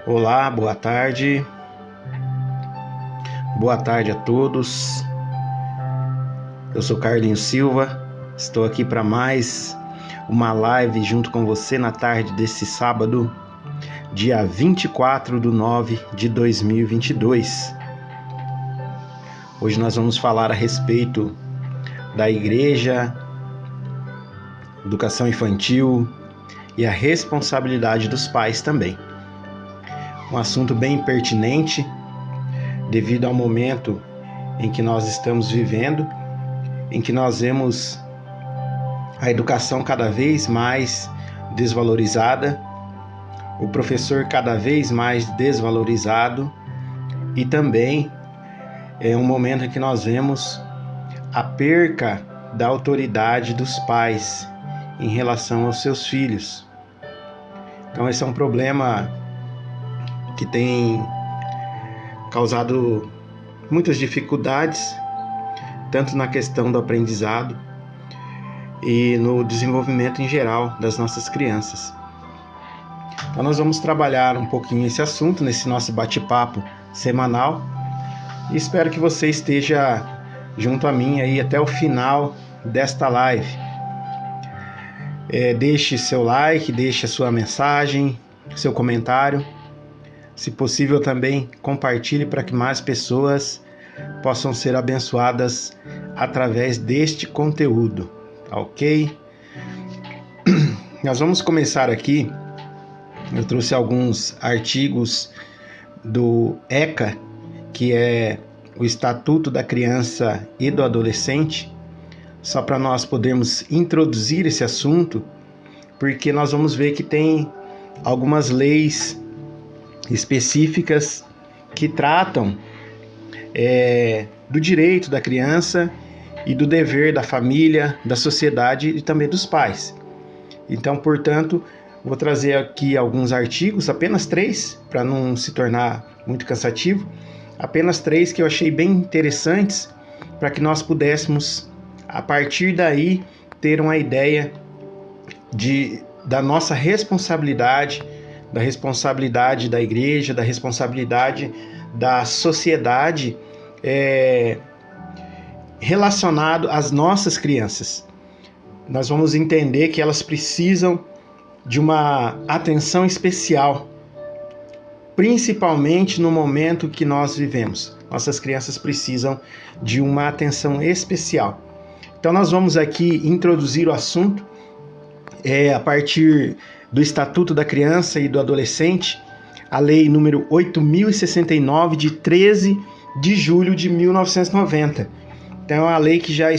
Olá, boa tarde. Boa tarde a todos. Eu sou Carlinhos Silva. Estou aqui para mais uma live junto com você na tarde desse sábado, dia 24/9/2022. Hoje nós vamos falar a respeito da igreja, educação infantil e a responsabilidade dos pais também. Um assunto bem pertinente devido ao momento em que nós estamos vivendo, em que nós vemos a educação cada vez mais desvalorizada, o professor cada vez mais desvalorizado e também é um momento em que nós vemos a perca da autoridade dos pais em relação aos seus filhos. Então esse é um problema que tem causado muitas dificuldades, tanto na questão do aprendizado e no desenvolvimento em geral das nossas crianças. Então nós vamos trabalhar um pouquinho esse assunto nesse nosso bate-papo semanal e espero que você esteja junto a mim aí até o final desta live. Deixe seu like, deixe a sua mensagem, seu comentário. Se possível também compartilhe para que mais pessoas possam ser abençoadas através deste conteúdo, tá ok? Nós vamos começar aqui. Eu trouxe alguns artigos do ECA, que é o Estatuto da Criança e do Adolescente, só para nós podermos introduzir esse assunto, porque nós vamos ver que tem algumas leis específicas que tratam do direito da criança e do dever da família, da sociedade e também dos pais. Então, portanto, vou trazer aqui alguns artigos, apenas 3, para não se tornar muito cansativo, apenas 3 que eu achei bem interessantes para que nós pudéssemos, a partir daí, ter uma ideia da nossa responsabilidade, da responsabilidade da igreja, da responsabilidade da sociedade relacionado às nossas crianças. Nós vamos entender que elas precisam de uma atenção especial, principalmente no momento que nós vivemos. Nossas crianças precisam de uma atenção especial. Então nós vamos aqui introduzir o assunto a partir do Estatuto da Criança e do Adolescente, a Lei número 8.069, de 13 de julho de 1990. Então é uma lei que já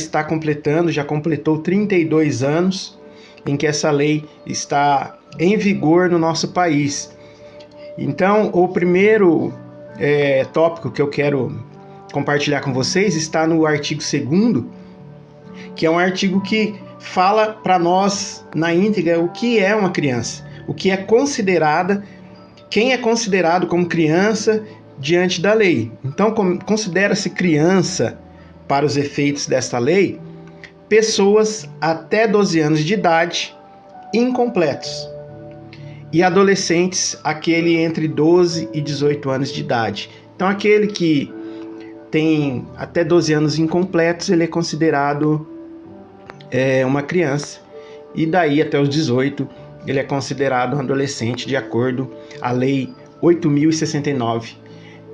completou 32 anos em que essa lei está em vigor no nosso país. Então, o primeiro tópico que eu quero compartilhar com vocês está no artigo 2º, que é um artigo que fala para nós na íntegra o que é uma criança, o que é considerada, quem é considerado como criança diante da lei. Então, considera-se criança, para os efeitos desta lei, pessoas até 12 anos de idade incompletos e adolescentes, aquele entre 12 e 18 anos de idade. Então, aquele que tem até 12 anos incompletos, ele é considerado uma criança, e daí até os 18 ele é considerado um adolescente, de acordo com a Lei 8.069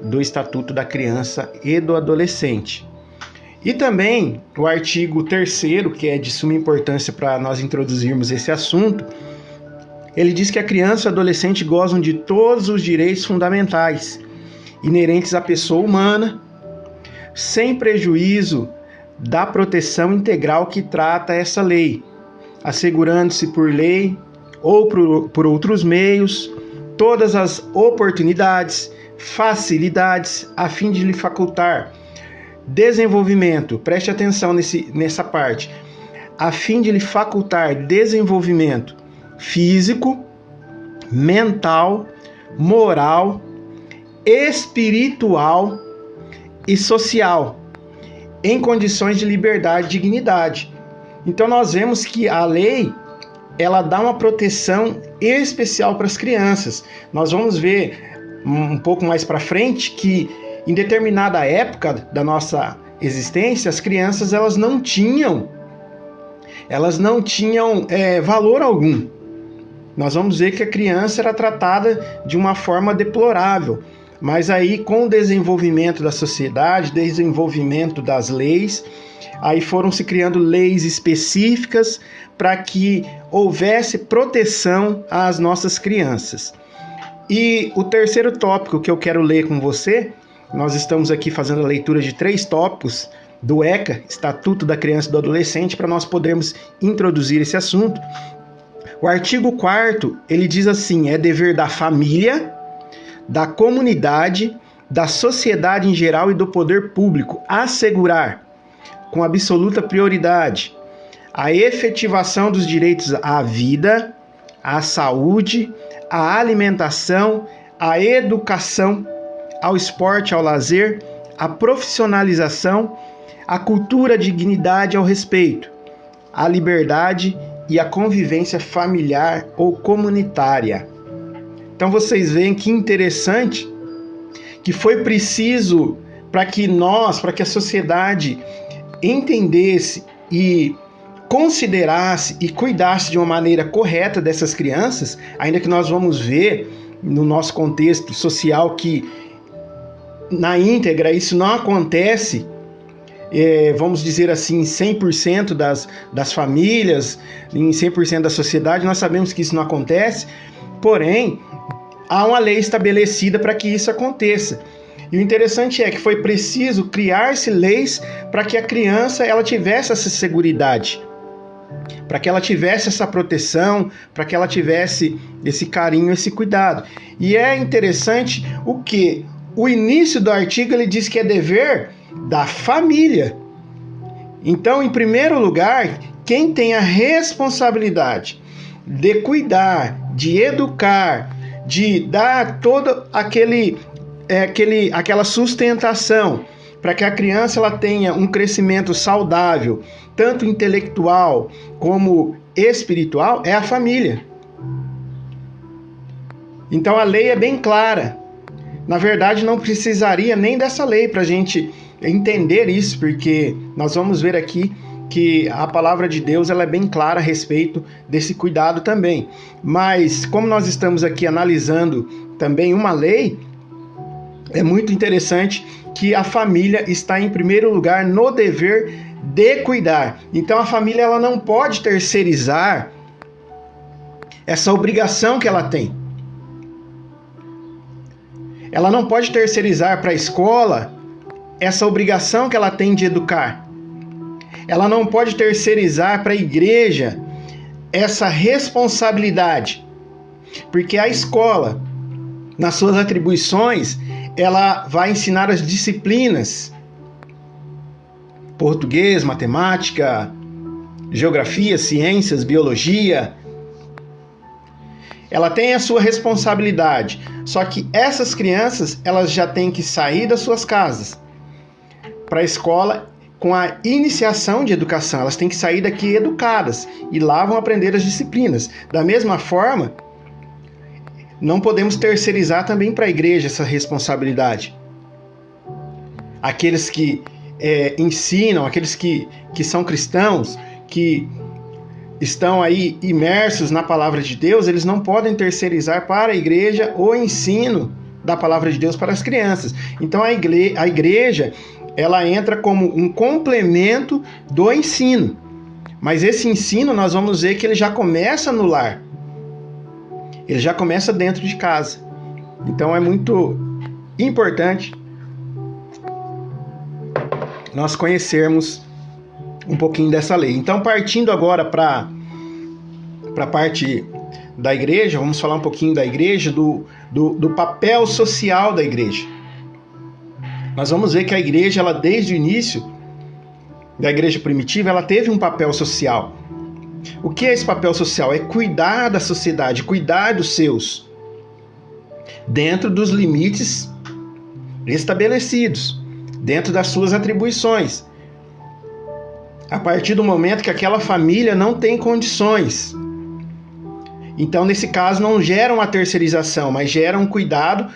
do Estatuto da Criança e do Adolescente. E também o artigo 3º, que é de suma importância para nós introduzirmos esse assunto, ele diz que a criança e o adolescente gozam de todos os direitos fundamentais inerentes à pessoa humana, sem prejuízo da proteção integral que trata essa lei, assegurando-se por lei ou por outros meios todas as oportunidades, facilidades, a fim de lhe facultar desenvolvimento, preste atenção nessa parte, a fim de lhe facultar desenvolvimento físico, mental, moral, espiritual e social, em condições de liberdade e dignidade. Então nós vemos que a lei, ela dá uma proteção especial para as crianças. Nós vamos ver um pouco mais para frente que em determinada época da nossa existência, as crianças elas não tinham valor algum. Nós vamos ver que a criança era tratada de uma forma deplorável. Mas aí, com o desenvolvimento da sociedade, desenvolvimento das leis, aí foram se criando leis específicas para que houvesse proteção às nossas crianças. E o terceiro tópico que eu quero ler com você, nós estamos aqui fazendo a leitura de 3 tópicos do ECA, Estatuto da Criança e do Adolescente, para nós podermos introduzir esse assunto. O artigo 4º, ele diz assim: é dever da família, da comunidade, da sociedade em geral e do poder público assegurar, com absoluta prioridade, a efetivação dos direitos à vida, à saúde, à alimentação, à educação, ao esporte, ao lazer, à profissionalização, à cultura, à dignidade, ao respeito, à liberdade e à convivência familiar ou comunitária. Então vocês veem que interessante que foi preciso para que a sociedade entendesse e considerasse e cuidasse de uma maneira correta dessas crianças, ainda que nós vamos ver no nosso contexto social que na íntegra isso não acontece, vamos dizer assim, 100% das famílias, em 100% da sociedade, nós sabemos que isso não acontece, porém, há uma lei estabelecida para que isso aconteça. E o interessante é que foi preciso criar-se leis para que a criança ela tivesse essa seguridade, para que ela tivesse essa proteção, para que ela tivesse esse carinho, esse cuidado. E é interessante o que o início do artigo ele diz que é dever da família. Então, em primeiro lugar, quem tem a responsabilidade de cuidar, de educar, de dar toda aquela sustentação para que a criança ela tenha um crescimento saudável, tanto intelectual como espiritual, é a família. Então a lei é bem clara. Na verdade, não precisaria nem dessa lei para a gente entender isso, porque nós vamos ver aqui que a palavra de Deus ela é bem clara a respeito desse cuidado também. Mas como nós estamos aqui analisando também uma lei, é muito interessante que a família está em primeiro lugar no dever de cuidar. Então a família ela não pode terceirizar essa obrigação que ela tem. Ela não pode terceirizar para a escola essa obrigação que ela tem de educar. Ela não pode terceirizar para a igreja essa responsabilidade, porque a escola, nas suas atribuições, ela vai ensinar as disciplinas, português, matemática, geografia, ciências, biologia. Ela tem a sua responsabilidade, só que essas crianças, elas já têm que sair das suas casas para a escola com a iniciação de educação. Elas têm que sair daqui educadas e lá vão aprender as disciplinas. Da mesma forma, não podemos terceirizar também para a igreja essa responsabilidade. Aqueles que ensinam, aqueles que são cristãos, que estão aí imersos na palavra de Deus, eles não podem terceirizar para a igreja o ensino da palavra de Deus para as crianças. Então a igreja ela entra como um complemento do ensino. Mas esse ensino nós vamos ver que ele já começa no lar. Ele já começa dentro de casa. Então é muito importante nós conhecermos um pouquinho dessa lei. Então, partindo agora para a parte da igreja, vamos falar um pouquinho da igreja, do papel social da igreja. Nós vamos ver que a igreja, ela desde o início da igreja primitiva, ela teve um papel social. O que é esse papel social? É cuidar da sociedade, cuidar dos seus, dentro dos limites estabelecidos, dentro das suas atribuições. A partir do momento que aquela família não tem condições. Então, nesse caso, não gera uma terceirização, mas gera um cuidado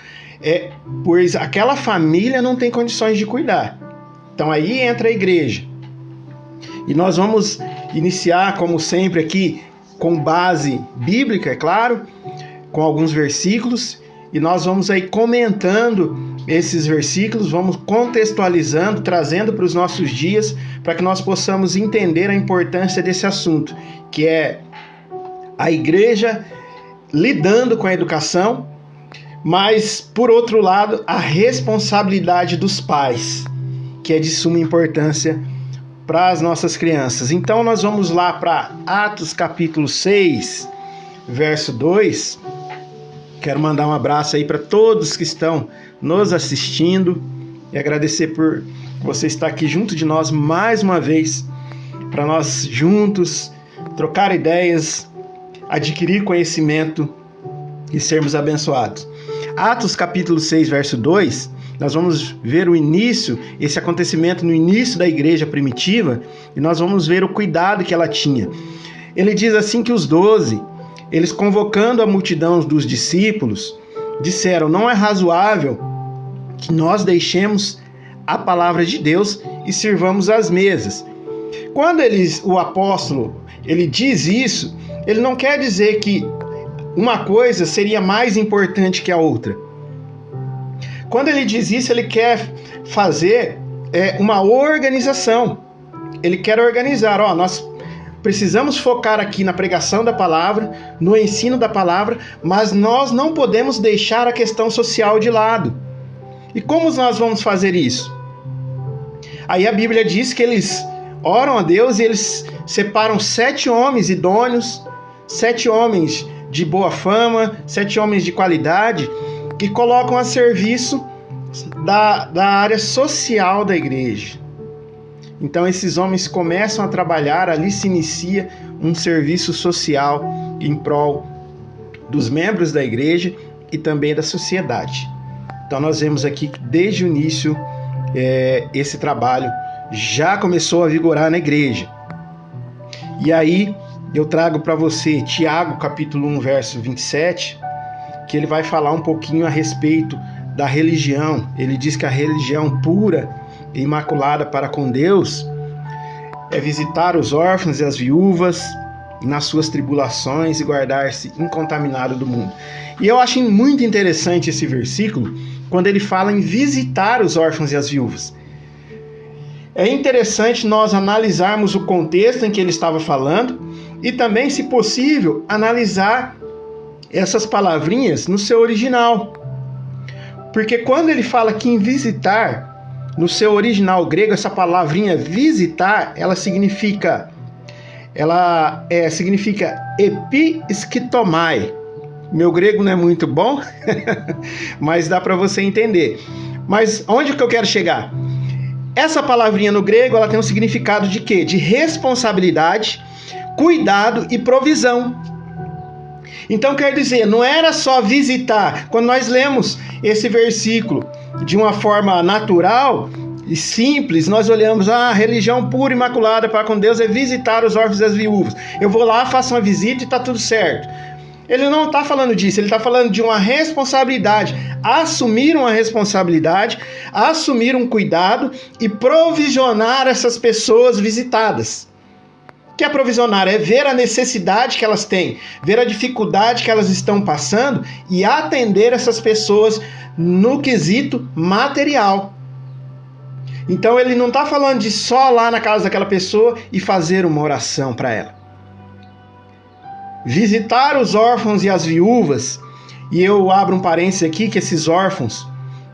pois aquela família não tem condições de cuidar. Então aí entra a igreja. E nós vamos iniciar, como sempre, aqui com base bíblica, é claro, com alguns versículos, e nós vamos aí comentando esses versículos, vamos contextualizando, trazendo para os nossos dias, para que nós possamos entender a importância desse assunto, que é a igreja lidando com a educação, mas, por outro lado, a responsabilidade dos pais, que é de suma importância para as nossas crianças. Então nós vamos lá para Atos capítulo 6, verso 2. Quero mandar um abraço aí para todos que estão nos assistindo e agradecer por você estar aqui junto de nós mais uma vez, para nós juntos trocar ideias, adquirir conhecimento e sermos abençoados. Atos capítulo 6, verso 2, nós vamos ver o início, esse acontecimento no início da igreja primitiva, e nós vamos ver o cuidado que ela tinha. Ele diz assim que os 12, eles convocando a multidão dos discípulos, disseram: não é razoável que nós deixemos a palavra de Deus e sirvamos as mesas. Quando o apóstolo ele diz isso, ele não quer dizer que uma coisa seria mais importante que a outra. Quando ele diz isso, ele quer fazer uma organização. Ele quer organizar. Nós precisamos focar aqui na pregação da palavra, no ensino da palavra, mas nós não podemos deixar a questão social de lado. E como nós vamos fazer isso? Aí a Bíblia diz que eles oram a Deus e eles separam 7 homens idôneos, 7 homens de boa fama, 7 homens de qualidade, que colocam a serviço da área social da igreja. Então esses homens começam a trabalhar, ali se inicia um serviço social em prol dos membros da igreja e também da sociedade. Então nós vemos aqui que desde o início esse trabalho já começou a vigorar na igreja. E aí eu trago para você Tiago capítulo 1, verso 27, que ele vai falar um pouquinho a respeito da religião. Ele diz que a religião pura e imaculada para com Deus é visitar os órfãos e as viúvas nas suas tribulações e guardar-se incontaminado do mundo. E eu acho muito interessante esse versículo, quando ele fala em visitar os órfãos e as viúvas. É interessante nós analisarmos o contexto em que ele estava falando e também, se possível, analisar essas palavrinhas no seu original. Porque quando ele aqui em visitar, no seu original grego, essa palavrinha visitar, ela significa episkitomai. Meu grego não é muito bom, mas dá para você entender. Mas onde que eu quero chegar? Essa palavrinha no grego, ela tem um significado de quê? De responsabilidade, cuidado e provisão. Então quer dizer, não era só visitar. Quando nós lemos esse versículo de uma forma natural e simples, nós olhamos, a religião pura e imaculada para com Deus é visitar os órfãos e as viúvas. Eu vou lá, faço uma visita e está tudo certo. Ele não está falando disso, ele está falando de uma responsabilidade, assumir uma responsabilidade, assumir um cuidado e provisionar essas pessoas visitadas. O que é provisionar? É ver a necessidade que elas têm, ver a dificuldade que elas estão passando e atender essas pessoas no quesito material. Então ele não está falando de só lá na casa daquela pessoa e fazer uma oração para ela. Visitar os órfãos e as viúvas, e eu abro um parênteses aqui, que esses órfãos,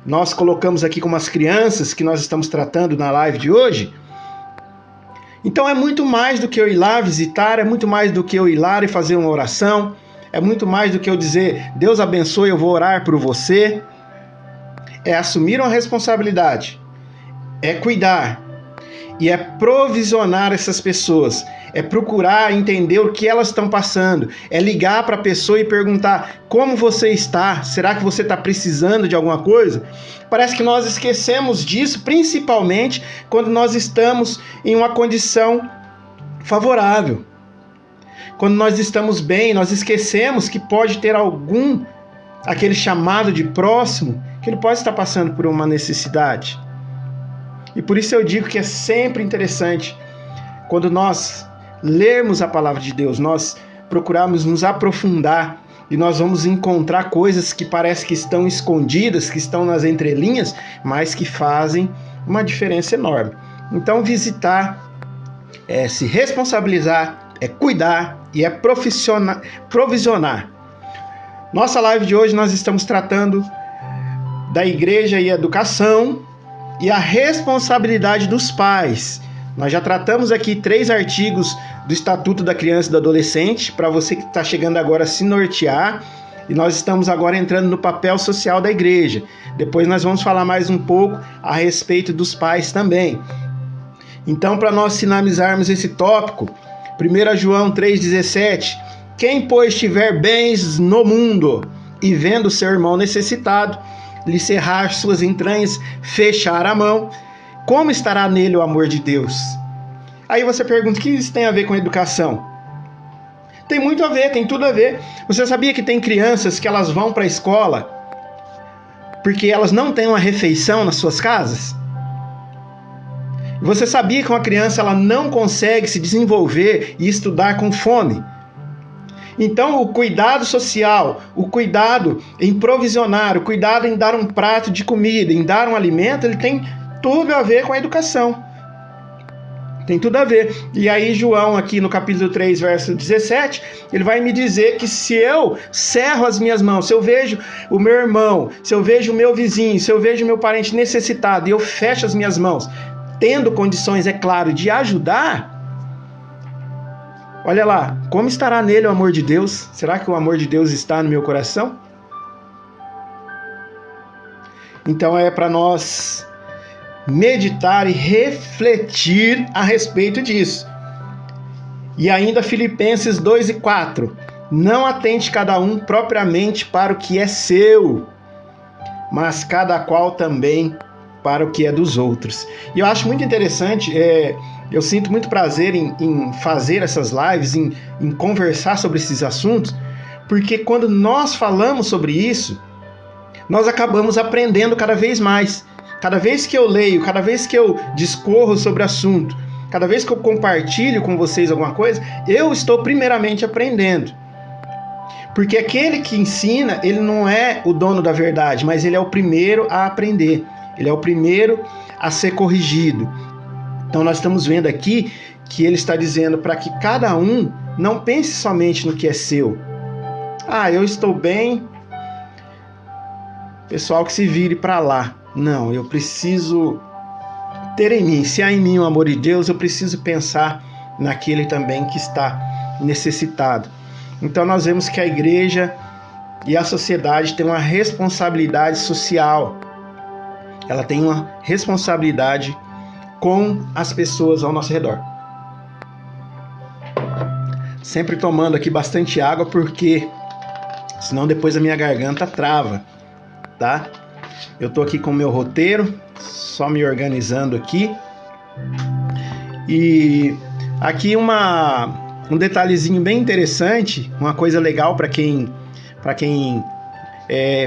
nós colocamos aqui como as crianças que nós estamos tratando na live de hoje. Então é muito mais do que eu ir lá visitar, é muito mais do que eu ir lá e fazer uma oração, é muito mais do que eu dizer, Deus abençoe, eu vou orar por você. É assumir uma responsabilidade, é cuidar e é provisionar essas pessoas. É procurar entender o que elas estão passando. É ligar para a pessoa e perguntar como você está. Será que você está precisando de alguma coisa? Parece que nós esquecemos disso, principalmente quando nós estamos em uma condição favorável. Quando nós estamos bem, nós esquecemos que pode ter aquele chamado de próximo, que ele pode estar passando por uma necessidade. E por isso eu digo que é sempre interessante, quando nós lermos a palavra de Deus, nós procurarmos nos aprofundar e nós vamos encontrar coisas que parece que estão escondidas, que estão nas entrelinhas, mas que fazem uma diferença enorme. Então, visitar é se responsabilizar, é cuidar e é provisionar. Nossa live de hoje nós estamos tratando da igreja e educação e a responsabilidade dos pais. Nós já tratamos aqui 3 artigos do Estatuto da Criança e do Adolescente, para você que está chegando agora a se nortear, e nós estamos agora entrando no papel social da igreja. Depois nós vamos falar mais um pouco a respeito dos pais também. Então, para nós finalizarmos esse tópico, 1 João 3,17, quem, pois, tiver bens no mundo e vendo seu irmão necessitado, lhe cerrar suas entranhas, fechar a mão, como estará nele o amor de Deus? Aí você pergunta, o que isso tem a ver com educação? Tem muito a ver, tem tudo a ver. Você sabia que tem crianças que elas vão para a escola porque elas não têm uma refeição nas suas casas? Você sabia que uma criança ela não consegue se desenvolver e estudar com fome? Então, o cuidado social, o cuidado em provisionar, o cuidado em dar um prato de comida, em dar um alimento, ele tem tudo a ver com a educação. Tem tudo a ver. E aí João, aqui no capítulo 3, verso 17, ele vai me dizer que se eu cerro as minhas mãos, se eu vejo o meu irmão, se eu vejo o meu vizinho, se eu vejo o meu parente necessitado e eu fecho as minhas mãos, tendo condições, é claro, de ajudar, olha lá, como estará nele o amor de Deus? Será que o amor de Deus está no meu coração? Então é para nós meditar e refletir a respeito disso. E ainda Filipenses 2:4, não atente cada um propriamente para o que é seu, mas cada qual também para o que é dos outros. E eu acho muito interessante, eu sinto muito prazer em fazer essas lives, em conversar sobre esses assuntos, porque quando nós falamos sobre isso, nós acabamos aprendendo cada vez mais. Cada vez que eu leio, cada vez que eu discorro sobre o assunto, cada vez que eu compartilho com vocês alguma coisa, eu estou primeiramente aprendendo. Porque aquele que ensina, ele não é o dono da verdade, mas ele é o primeiro a aprender. Ele é o primeiro a ser corrigido. Então nós estamos vendo aqui que ele está dizendo para que cada um não pense somente no que é seu. Ah, eu estou bem, pessoal que se vire para lá. Não, eu preciso ter em mim, se há em mim o amor de Deus, eu preciso pensar naquele também que está necessitado. Então nós vemos que a igreja e a sociedade têm uma responsabilidade social. Ela tem uma responsabilidade com as pessoas ao nosso redor. Sempre tomando aqui bastante água, porque senão depois a minha garganta trava, tá? Eu tô aqui com o meu roteiro, só me organizando aqui. E aqui um detalhezinho bem interessante, uma coisa legal para quem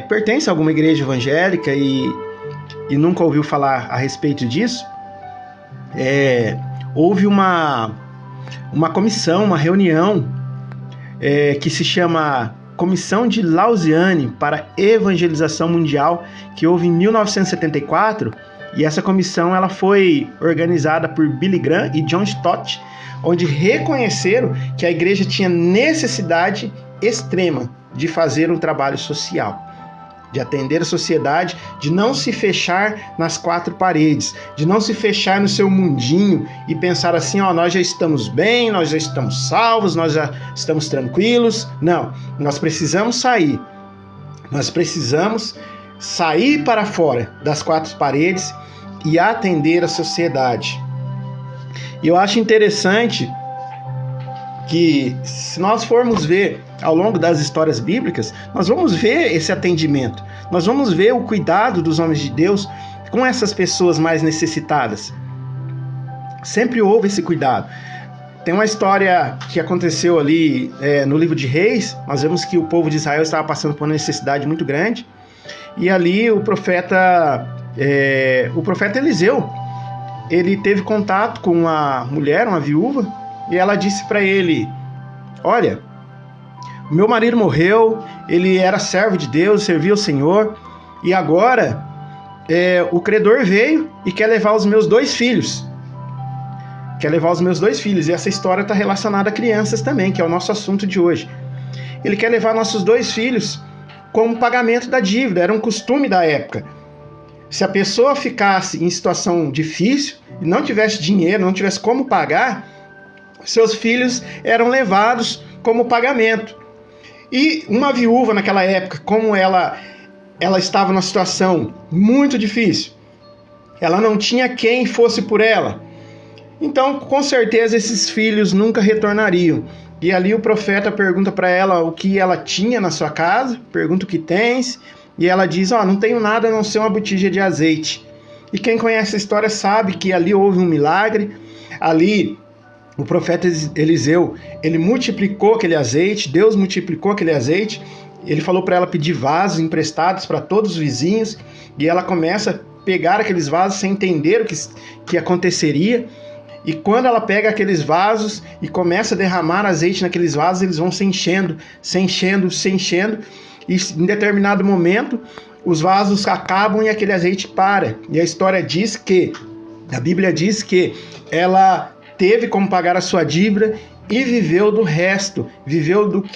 pertence a alguma igreja evangélica e nunca ouviu falar a respeito disso. Houve uma comissão, uma reunião que se chama Comissão de Lausanne para Evangelização Mundial, que houve em 1974, e essa comissão ela foi organizada por Billy Graham e John Stott, onde reconheceram que a igreja tinha necessidade extrema de fazer um trabalho social, de atender a sociedade, de não se fechar nas 4 paredes, de não se fechar no seu mundinho e pensar assim, nós já estamos bem, nós já estamos salvos, nós já estamos tranquilos. Não, nós precisamos sair. Nós precisamos sair para fora das 4 paredes e atender a sociedade. E eu acho interessante que, se nós formos ver ao longo das histórias bíblicas, nós vamos ver esse atendimento, nós vamos ver o cuidado dos homens de Deus com essas pessoas mais necessitadas. Sempre houve esse cuidado. Tem uma história que aconteceu ali no livro de Reis. Nós vemos que o povo de Israel estava passando por uma necessidade muito grande, e ali o profeta Eliseu, ele teve contato com uma mulher, uma viúva, e ela disse para ele: olha, meu marido morreu, ele era servo de Deus, servia o Senhor, e agora o credor veio e quer levar os meus 2 filhos. E essa história está relacionada a crianças também, que é o nosso assunto de hoje. Ele quer levar nossos 2 filhos como pagamento da dívida, era um costume da época. Se a pessoa ficasse em situação difícil e não tivesse dinheiro, não tivesse como pagar, seus filhos eram levados como pagamento. E uma viúva naquela época, como ela estava numa situação muito difícil, ela não tinha quem fosse por ela. Então, com certeza, esses filhos nunca retornariam. E ali o profeta pergunta para ela o que ela tinha na sua casa, pergunta o que tens, e ela diz: não tenho nada a não ser uma botija de azeite. E quem conhece a história sabe que ali houve um milagre. Ali o profeta Eliseu, ele multiplicou aquele azeite, Deus multiplicou aquele azeite. Ele falou para ela pedir vasos emprestados para todos os vizinhos, e ela começa a pegar aqueles vasos sem entender o que aconteceria. E quando ela pega aqueles vasos e começa a derramar azeite naqueles vasos, eles vão se enchendo, e em determinado momento os vasos acabam e aquele azeite para. E a Bíblia diz que ela teve como pagar a sua dívida e viveu do resto,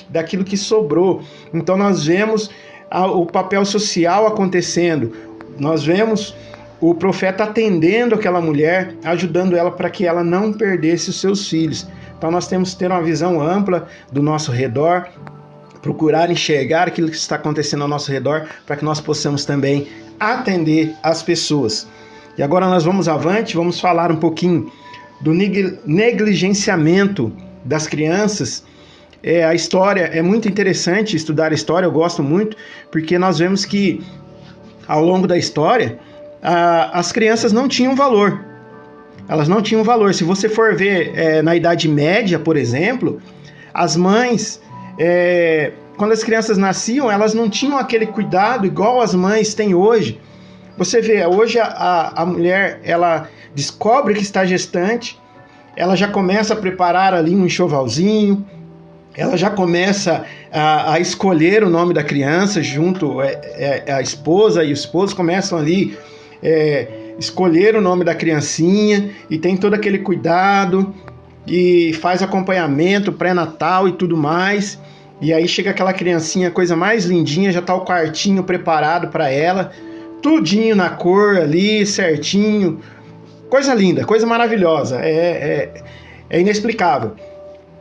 daquilo que sobrou. Então nós vemos o papel social acontecendo, nós vemos o profeta atendendo aquela mulher, ajudando ela para que ela não perdesse os seus filhos. Então nós temos que ter uma visão ampla do nosso redor, procurar enxergar aquilo que está acontecendo ao nosso redor, para que nós possamos também atender as pessoas. E agora nós vamos avante, vamos falar um pouquinho do negligenciamento das crianças. A história é muito interessante, estudar a história, eu gosto muito, porque nós vemos que ao longo da história as crianças não tinham valor. Elas não tinham valor. Se você for ver na Idade Média, por exemplo, as mães, quando as crianças nasciam, elas não tinham aquele cuidado igual as mães têm hoje. Você vê, hoje a mulher, ela descobre que está gestante, ela já começa a preparar ali um enxovalzinho, ela já começa a escolher o nome da criança junto, a esposa e o esposo começam ali escolher o nome da criancinha, e tem todo aquele cuidado, e faz acompanhamento pré-natal e tudo mais, e aí chega aquela criancinha, coisa mais lindinha, já está o quartinho preparado para ela, tudinho na cor ali, certinho, coisa linda, coisa maravilhosa, é inexplicável.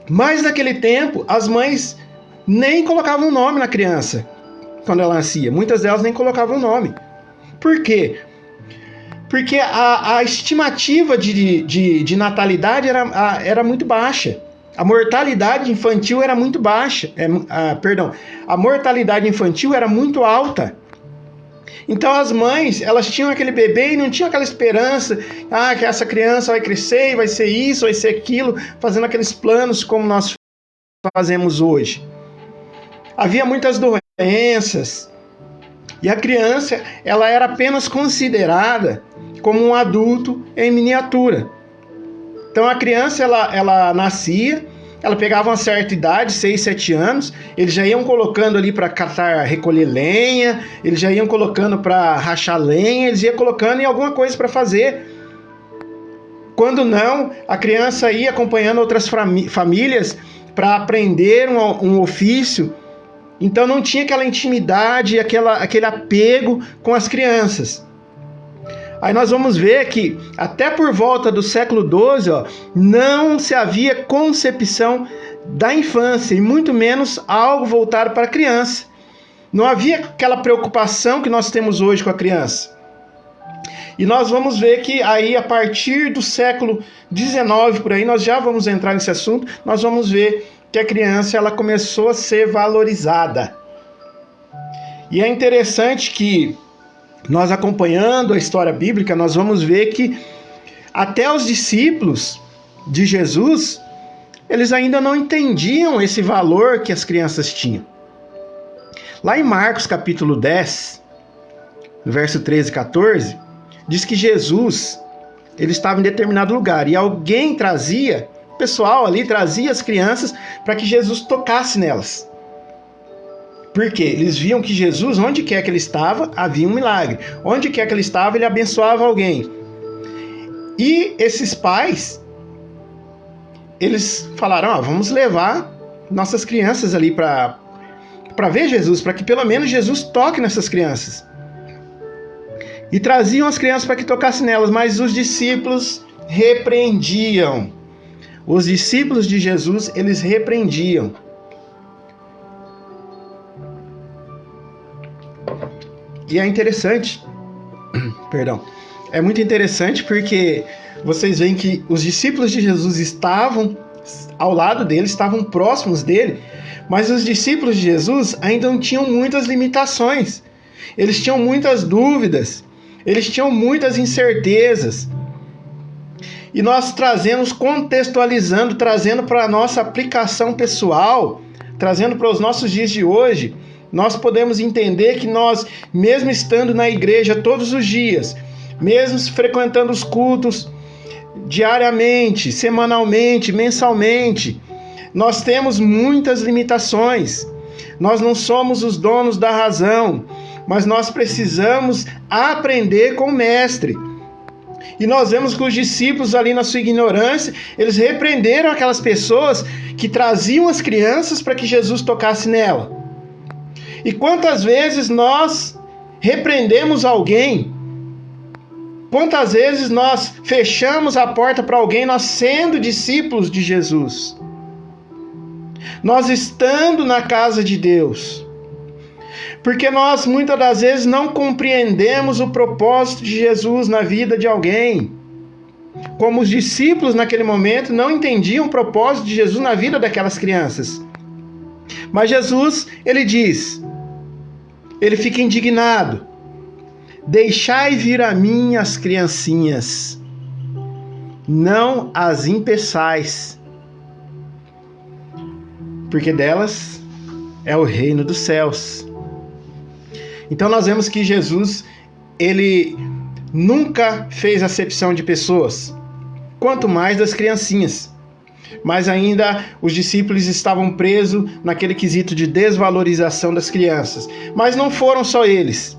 Mas naquele tempo, as mães nem colocavam nome na criança, quando ela nascia, muitas delas nem colocavam nome. Por quê? Porque a estimativa de natalidade era muito baixa. A mortalidade infantil era muito baixa. A mortalidade infantil era muito alta. Então as mães, elas tinham aquele bebê e não tinham aquela esperança, que essa criança vai crescer e vai ser isso, vai ser aquilo, fazendo aqueles planos como nós fazemos hoje. Havia muitas doenças. E a criança, ela era apenas considerada como um adulto em miniatura. Então a criança, ela nascia, ela pegava uma certa idade, 6, 7 anos, eles já iam colocando ali para recolher lenha, eles já iam colocando para rachar lenha, eles iam colocando em alguma coisa para fazer. Quando não, a criança ia acompanhando outras famílias para aprender um ofício. Então não tinha aquela intimidade, aquele apego com as crianças. Aí nós vamos ver que até por volta do século XII, não se havia concepção da infância, e muito menos algo voltado para a criança. Não havia aquela preocupação que nós temos hoje com a criança. E nós vamos ver que aí a partir do século XIX, por aí, nós já vamos entrar nesse assunto, nós vamos ver que a criança ela começou a ser valorizada. E é interessante que nós acompanhando a história bíblica, nós vamos ver que até os discípulos de Jesus, eles ainda não entendiam esse valor que as crianças tinham. Lá em Marcos capítulo 10, no verso 13 e 14, diz que Jesus, ele estava em determinado lugar e alguém trazia, o pessoal ali trazia as crianças para que Jesus tocasse nelas. Por quê? Eles viam que Jesus, onde quer que ele estava, havia um milagre. Onde quer que ele estava, ele abençoava alguém. E esses pais, eles falaram, vamos levar nossas crianças ali para ver Jesus, para que pelo menos Jesus toque nessas crianças. E traziam as crianças para que tocasse nelas, mas os discípulos repreendiam. Os discípulos de Jesus, eles repreendiam. E é interessante, é muito interessante porque vocês veem que os discípulos de Jesus estavam ao lado dele, estavam próximos dele, mas os discípulos de Jesus ainda não tinham muitas limitações, eles tinham muitas dúvidas, eles tinham muitas incertezas. E nós trazemos, contextualizando, trazendo para a nossa aplicação pessoal, trazendo para os nossos dias de hoje, nós podemos entender que nós, mesmo estando na igreja todos os dias, mesmo frequentando os cultos diariamente, semanalmente, mensalmente, nós temos muitas limitações. Nós não somos os donos da razão, mas nós precisamos aprender com o Mestre. E nós vemos que os discípulos ali na sua ignorância, eles repreenderam aquelas pessoas que traziam as crianças para que Jesus tocasse nela. E quantas vezes nós repreendemos alguém? Quantas vezes nós fechamos a porta para alguém, nós sendo discípulos de Jesus? Nós estando na casa de Deus. Porque nós muitas das vezes não compreendemos o propósito de Jesus na vida de alguém. Como os discípulos naquele momento não entendiam o propósito de Jesus na vida daquelas crianças. Mas Jesus, ele diz, ele fica indignado. Deixai vir a mim as criancinhas, não as impeçais, porque delas é o reino dos céus. Então nós vemos que Jesus, ele nunca fez acepção de pessoas, quanto mais das criancinhas. Mas ainda os discípulos estavam presos naquele quesito de desvalorização das crianças. Mas não foram só eles.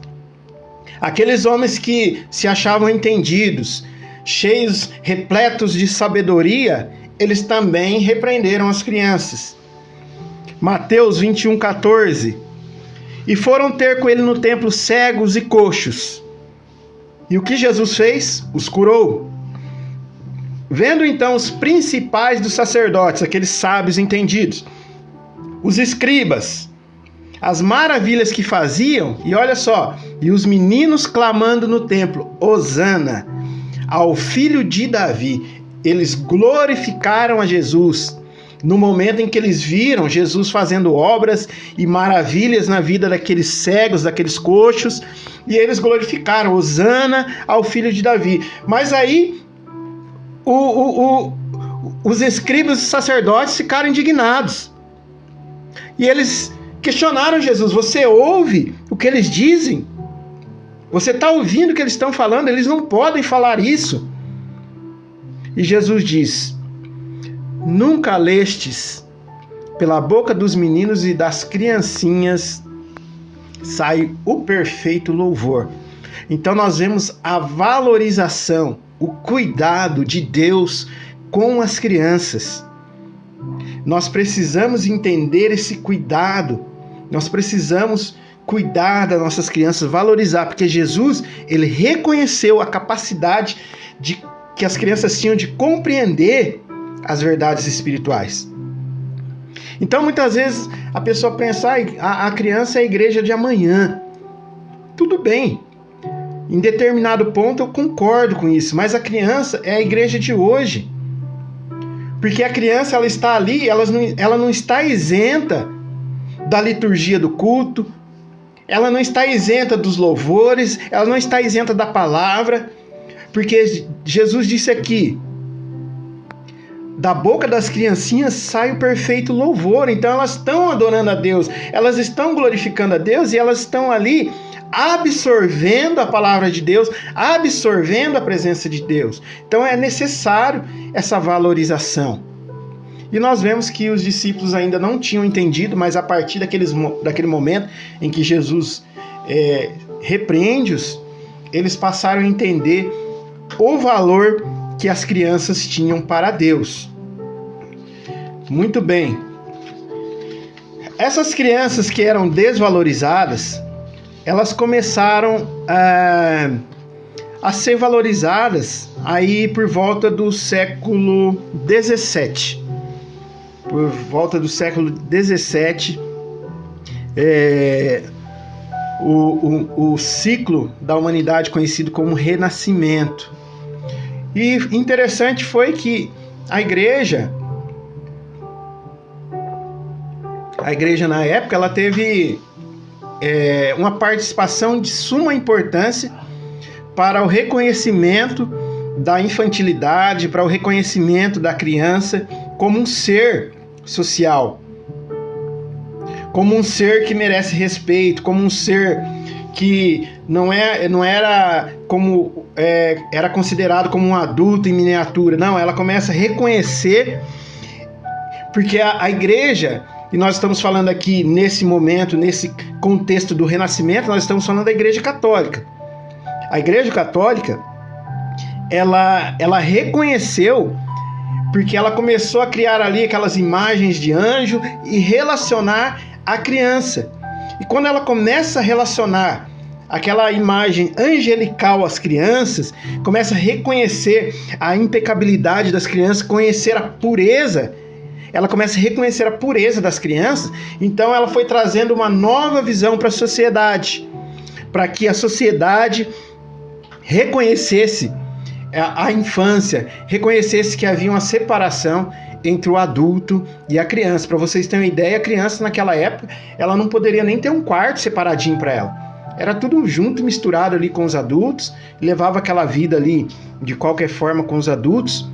Aqueles homens que se achavam entendidos, cheios, repletos de sabedoria, eles também repreenderam as crianças. Mateus 21:14. E foram ter com ele no templo cegos e coxos. E o que Jesus fez? Os curou. Vendo então os principais dos sacerdotes, aqueles sábios entendidos, os escribas, as maravilhas que faziam, e olha só, e os meninos clamando no templo, Hosana, ao filho de Davi, eles glorificaram a Jesus. No momento em que eles viram Jesus fazendo obras e maravilhas na vida daqueles cegos, daqueles coxos, e eles glorificaram, Hosana ao filho de Davi. Mas aí os escribas e sacerdotes ficaram indignados. E eles questionaram Jesus: você ouve o que eles dizem? Você está ouvindo o que eles estão falando? Eles não podem falar isso. E Jesus diz: nunca lestes pela boca dos meninos e das criancinhas sai o perfeito louvor. Então nós vemos a valorização, o cuidado de Deus com as crianças. Nós precisamos entender esse cuidado. Nós precisamos cuidar das nossas crianças, valorizar, porque Jesus, ele reconheceu a capacidade que as crianças tinham de compreender as verdades espirituais. Então, muitas vezes, a pessoa pensa, a criança é a igreja de amanhã. Tudo bem. Em determinado ponto eu concordo com isso, mas a criança é a igreja de hoje. Porque a criança, ela está ali, ela não está isenta da liturgia do culto, ela não está isenta dos louvores, ela não está isenta da palavra, porque Jesus disse aqui, da boca das criancinhas sai o perfeito louvor. Então elas estão adorando a Deus, elas estão glorificando a Deus e elas estão ali absorvendo a palavra de Deus, absorvendo a presença de Deus. Então é necessário essa valorização. E nós vemos que os discípulos ainda não tinham entendido, mas a partir daquele momento em que Jesus repreende-os, eles passaram a entender o valor que as crianças tinham para Deus. Muito bem. Essas crianças que eram desvalorizadas, elas começaram a ser valorizadas aí por volta do século XVII. Por volta do século XVII, o ciclo da humanidade conhecido como Renascimento. E interessante foi que a igreja na época, ela teve uma participação de suma importância para o reconhecimento da infantilidade, para o reconhecimento da criança como um ser social, como um ser que merece respeito, como um ser que não era como era considerado como um adulto em miniatura. Não, ela começa a reconhecer, porque a igreja, e nós estamos falando aqui nesse momento, nesse contexto do Renascimento, nós estamos falando da Igreja Católica. A Igreja Católica, ela reconheceu, porque ela começou a criar ali aquelas imagens de anjo e relacionar a criança. E quando ela começa a relacionar aquela imagem angelical às crianças, começa a reconhecer a impecabilidade das crianças, conhecer a pureza, ela começa a reconhecer a pureza das crianças. Então ela foi trazendo uma nova visão para a sociedade, para que a sociedade reconhecesse a infância, reconhecesse que havia uma separação entre o adulto e a criança. Para vocês terem uma ideia, a criança naquela época, ela não poderia nem ter um quarto separadinho para ela. Era tudo junto, misturado ali com os adultos, levava aquela vida ali de qualquer forma com os adultos.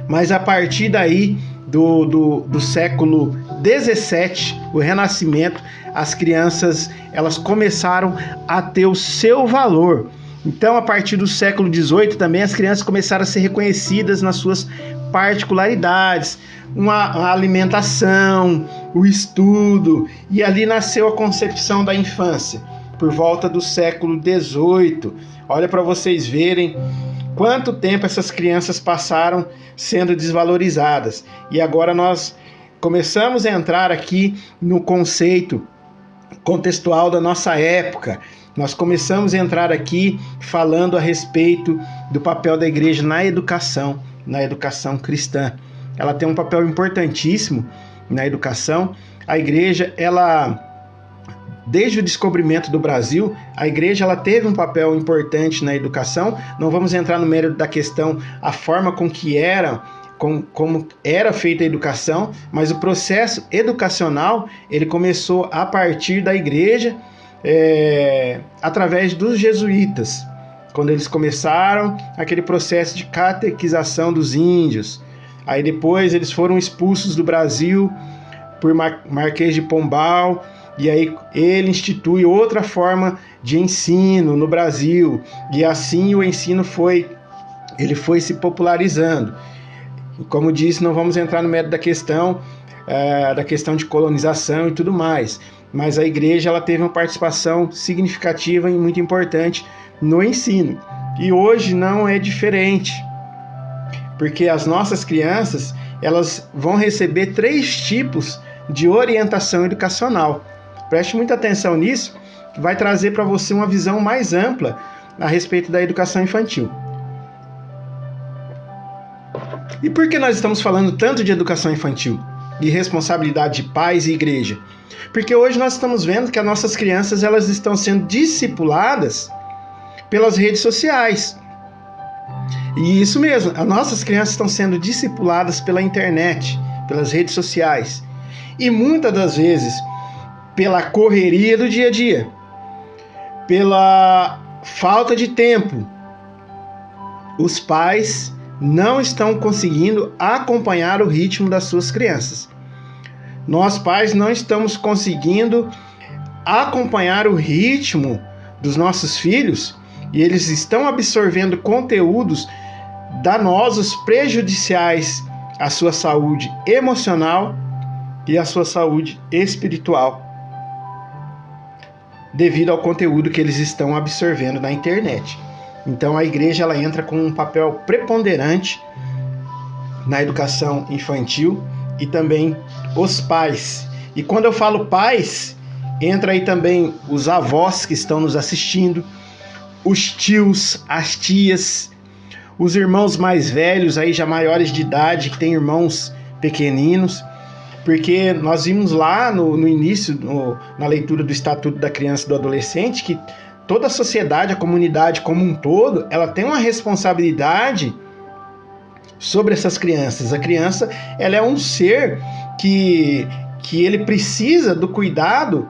Mas a partir daí, do século XVII, o Renascimento, as crianças, elas começaram a ter o seu valor. Então, a partir do século XVIII também, as crianças começaram a ser reconhecidas nas suas particularidades, uma alimentação, o estudo, e ali nasceu a concepção da infância, por volta do século XVIII. Olha para vocês verem quanto tempo essas crianças passaram sendo desvalorizadas. E agora nós começamos a entrar aqui no conceito contextual da nossa época. Nós começamos a entrar aqui falando a respeito do papel da igreja na educação cristã. Ela tem um papel importantíssimo na educação. A igreja, desde o descobrimento do Brasil, a igreja ela teve um papel importante na educação. Não vamos entrar no mérito da questão, a forma como era feita a educação, mas o processo educacional ele começou a partir da igreja, através dos jesuítas, quando eles começaram aquele processo de catequização dos índios. Aí depois eles foram expulsos do Brasil por Marquês de Pombal, e aí ele institui outra forma de ensino no Brasil, e assim o ensino foi se popularizando. Como disse, não vamos entrar no mérito da questão de colonização e tudo mais, mas a igreja ela teve uma participação significativa e muito importante no ensino. E hoje não é diferente, porque as nossas crianças elas vão receber 3 tipos de orientação educacional. Preste muita atenção nisso, que vai trazer para você uma visão mais ampla a respeito da educação infantil. E por que nós estamos falando tanto de educação infantil e responsabilidade de pais e igreja? Porque hoje nós estamos vendo que as nossas crianças elas estão sendo discipuladas pelas redes sociais. E isso mesmo, as nossas crianças estão sendo discipuladas pela internet, pelas redes sociais. E muitas das vezes, pela correria do dia a dia, pela falta de tempo, os pais não estão conseguindo acompanhar o ritmo das suas crianças. Nós pais não estamos conseguindo acompanhar o ritmo dos nossos filhos e eles estão absorvendo conteúdos danosos, prejudiciais à sua saúde emocional e à sua saúde espiritual, devido ao conteúdo que eles estão absorvendo na internet. Então a igreja ela entra com um papel preponderante na educação infantil e também os pais. E quando eu falo pais, entra aí também os avós que estão nos assistindo, os tios, as tias, os irmãos mais velhos, aí já maiores de idade, que têm irmãos pequeninos, porque nós vimos lá no início, na leitura do Estatuto da Criança e do Adolescente, que toda a sociedade, a comunidade como um todo, ela tem uma responsabilidade sobre essas crianças. A criança, ela é um ser que ele precisa do cuidado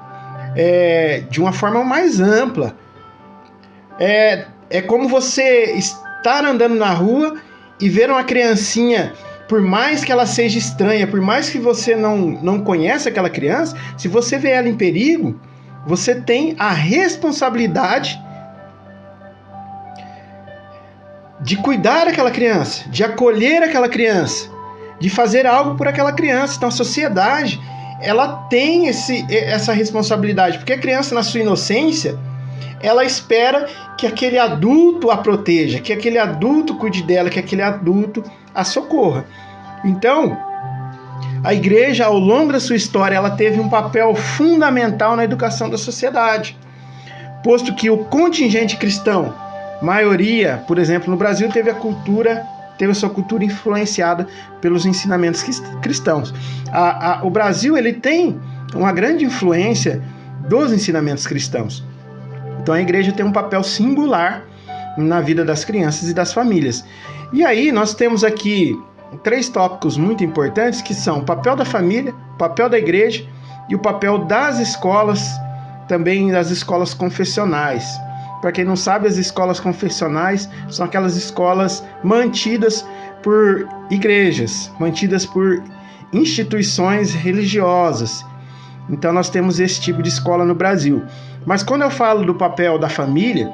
de uma forma mais ampla. É como você estar andando na rua e ver uma criancinha, por mais que ela seja estranha, por mais que você não conheça aquela criança, se você vê ela em perigo, você tem a responsabilidade de cuidar daquela criança, de acolher aquela criança, de fazer algo por aquela criança. Então a sociedade, ela tem essa responsabilidade, porque a criança, na sua inocência, ela espera que aquele adulto a proteja, que aquele adulto cuide dela, que aquele adulto a socorra. Então, a igreja, ao longo da sua história, ela teve um papel fundamental na educação da sociedade, posto que o contingente cristão, maioria, por exemplo, no Brasil, teve a sua cultura influenciada pelos ensinamentos cristãos. O Brasil, ele tem uma grande influência dos ensinamentos cristãos. Então a igreja tem um papel singular na vida das crianças e das famílias. E aí nós temos aqui 3 tópicos muito importantes, que são o papel da família, o papel da igreja e o papel das escolas, também das escolas confessionais. Para quem não sabe, as escolas confessionais são aquelas escolas mantidas por igrejas, mantidas por instituições religiosas. Então nós temos esse tipo de escola no Brasil. Mas quando eu falo do papel da família,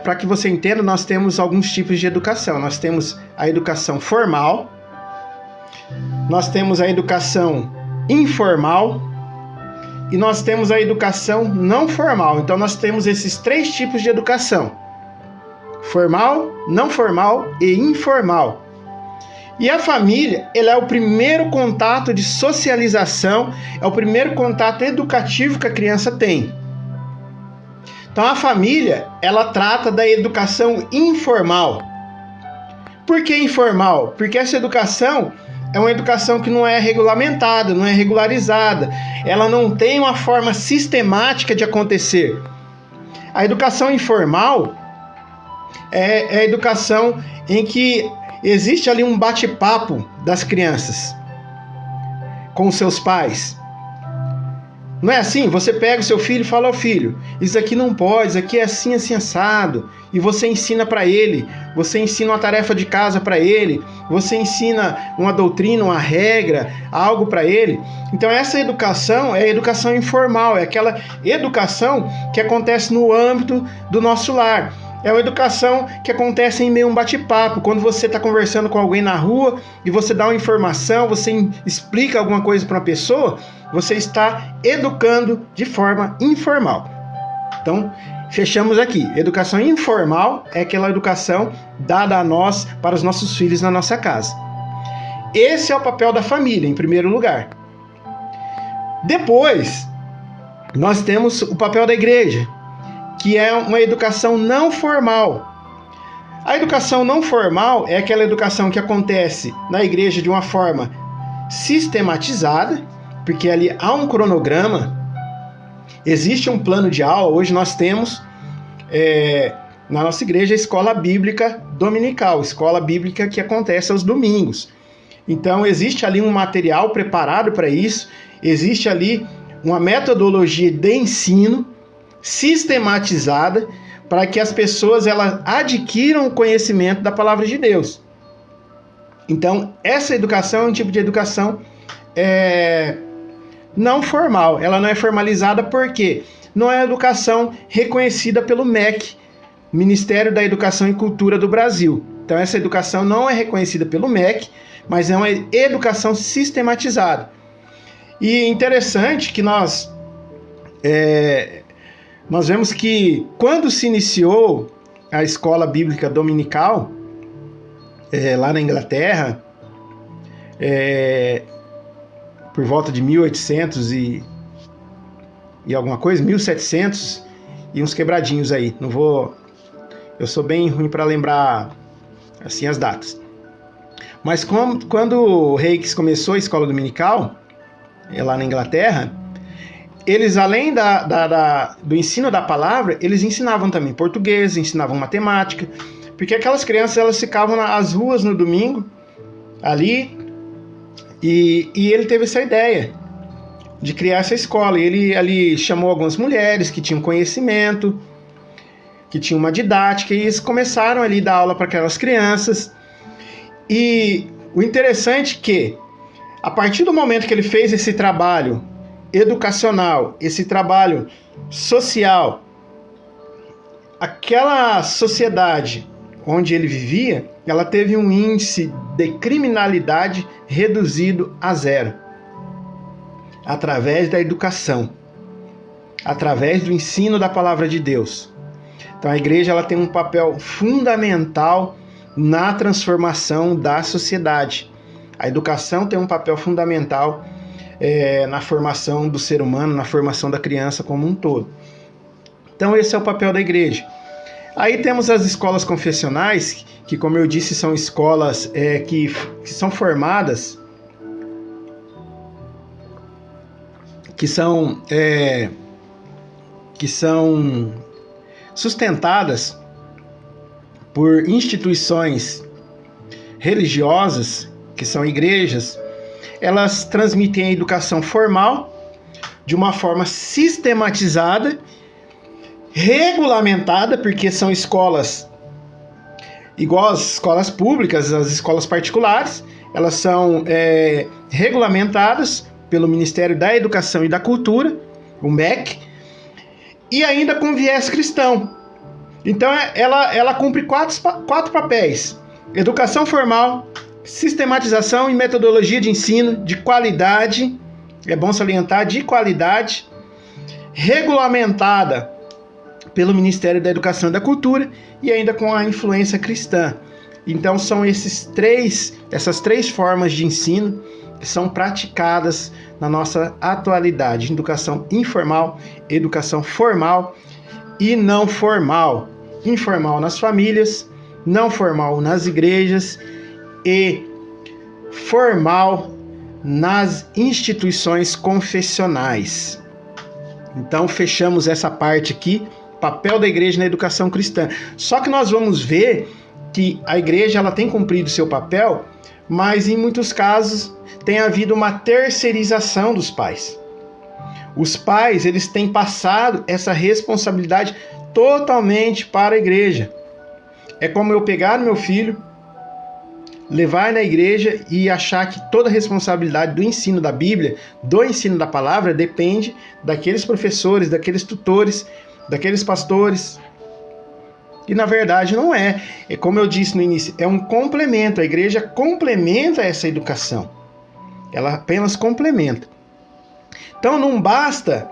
para que você entenda, nós temos alguns tipos de educação. Nós temos a educação formal, nós temos a educação informal e nós temos a educação não formal. Então nós temos esses 3 tipos de educação: formal, não formal e informal. E a família, ela é o primeiro contato de socialização, é o primeiro contato educativo que a criança tem. Então a família, ela trata da educação informal. Por que informal? Porque essa educação é uma educação que não é regulamentada, não é regularizada. Ela não tem uma forma sistemática de acontecer. A educação informal é a educação em que existe ali um bate-papo das crianças com os seus pais. Não é assim? Você pega o seu filho e fala ao filho: isso aqui não pode, isso aqui é assim, assim, assado. E você ensina para ele, você ensina uma tarefa de casa para ele, você ensina uma doutrina, uma regra, algo para ele. Então essa educação é a educação informal, é aquela educação que acontece no âmbito do nosso lar. É uma educação que acontece em meio a um bate-papo. Quando você está conversando com alguém na rua e você dá uma informação, você explica alguma coisa para uma pessoa, você está educando de forma informal. Então, fechamos aqui. Educação informal é aquela educação dada a nós, para os nossos filhos na nossa casa. Esse é o papel da família, em primeiro lugar. Depois, nós temos o papel da igreja, que é uma educação não formal. A educação não formal é aquela educação que acontece na igreja de uma forma sistematizada, porque ali há um cronograma, existe um plano de aula. Hoje nós temos na nossa igreja a escola bíblica dominical, escola bíblica que acontece aos domingos. Então existe ali um material preparado para isso, existe ali uma metodologia de ensino sistematizada para que as pessoas elas adquiram o conhecimento da palavra de Deus. Então, essa educação é um tipo de educação não formal. Ela não é formalizada porque não é a educação reconhecida pelo MEC, Ministério da Educação e Cultura do Brasil. Então essa educação não é reconhecida pelo MEC, mas é uma educação sistematizada. E interessante que nós vemos que quando se iniciou a escola bíblica dominical, lá na Inglaterra, por volta de 1800 e alguma coisa, 1700 e uns quebradinhos aí. Eu sou bem ruim para lembrar assim as datas. Mas quando o Reis começou a escola dominical, lá na Inglaterra, eles, além do ensino da palavra, eles ensinavam também português, ensinavam matemática, porque aquelas crianças elas ficavam nas ruas no domingo, ali, e ele teve essa ideia de criar essa escola. E ele ali chamou algumas mulheres que tinham conhecimento, que tinham uma didática, e eles começaram ali a dar aula para aquelas crianças. E o interessante é que, a partir do momento que ele fez esse trabalho educacional, esse trabalho social, aquela sociedade onde ele vivia, ela teve um índice de criminalidade reduzido a zero, através da educação, através do ensino da palavra de Deus. Então a igreja ela tem um papel fundamental na transformação da sociedade. A educação tem um papel fundamental na formação do ser humano, na formação da criança como um todo. Então esse é o papel da igreja. Aí temos as escolas confessionais, que como eu disse, são escolas que são formadas, que são sustentadas por instituições religiosas, que são igrejas. Elas transmitem a educação formal de uma forma sistematizada, regulamentada, porque são escolas igual às escolas públicas, as escolas particulares. Elas são regulamentadas pelo Ministério da Educação e da Cultura, o MEC, e ainda com viés cristão. Então ela cumpre quatro papéis: educação formal, sistematização e metodologia de ensino de qualidade, é bom salientar, de qualidade, regulamentada pelo Ministério da Educação e da Cultura e ainda com a influência cristã. Então são essas três formas de ensino que são praticadas na nossa atualidade: educação informal, educação formal e não formal. Informal nas famílias, não formal nas igrejas e formal nas instituições confessionais. Então fechamos essa parte aqui, papel da igreja na educação cristã. Só que nós vamos ver que a igreja ela tem cumprido seu papel, mas em muitos casos tem havido uma terceirização dos pais. Os pais eles têm passado essa responsabilidade totalmente para a igreja. É como eu pegar meu filho, levar na igreja e achar que toda a responsabilidade do ensino da Bíblia, do ensino da palavra, depende daqueles professores, daqueles tutores, daqueles pastores. E na verdade não é. É como eu disse no início, é um complemento. A igreja complementa essa educação. Ela apenas complementa. Então não basta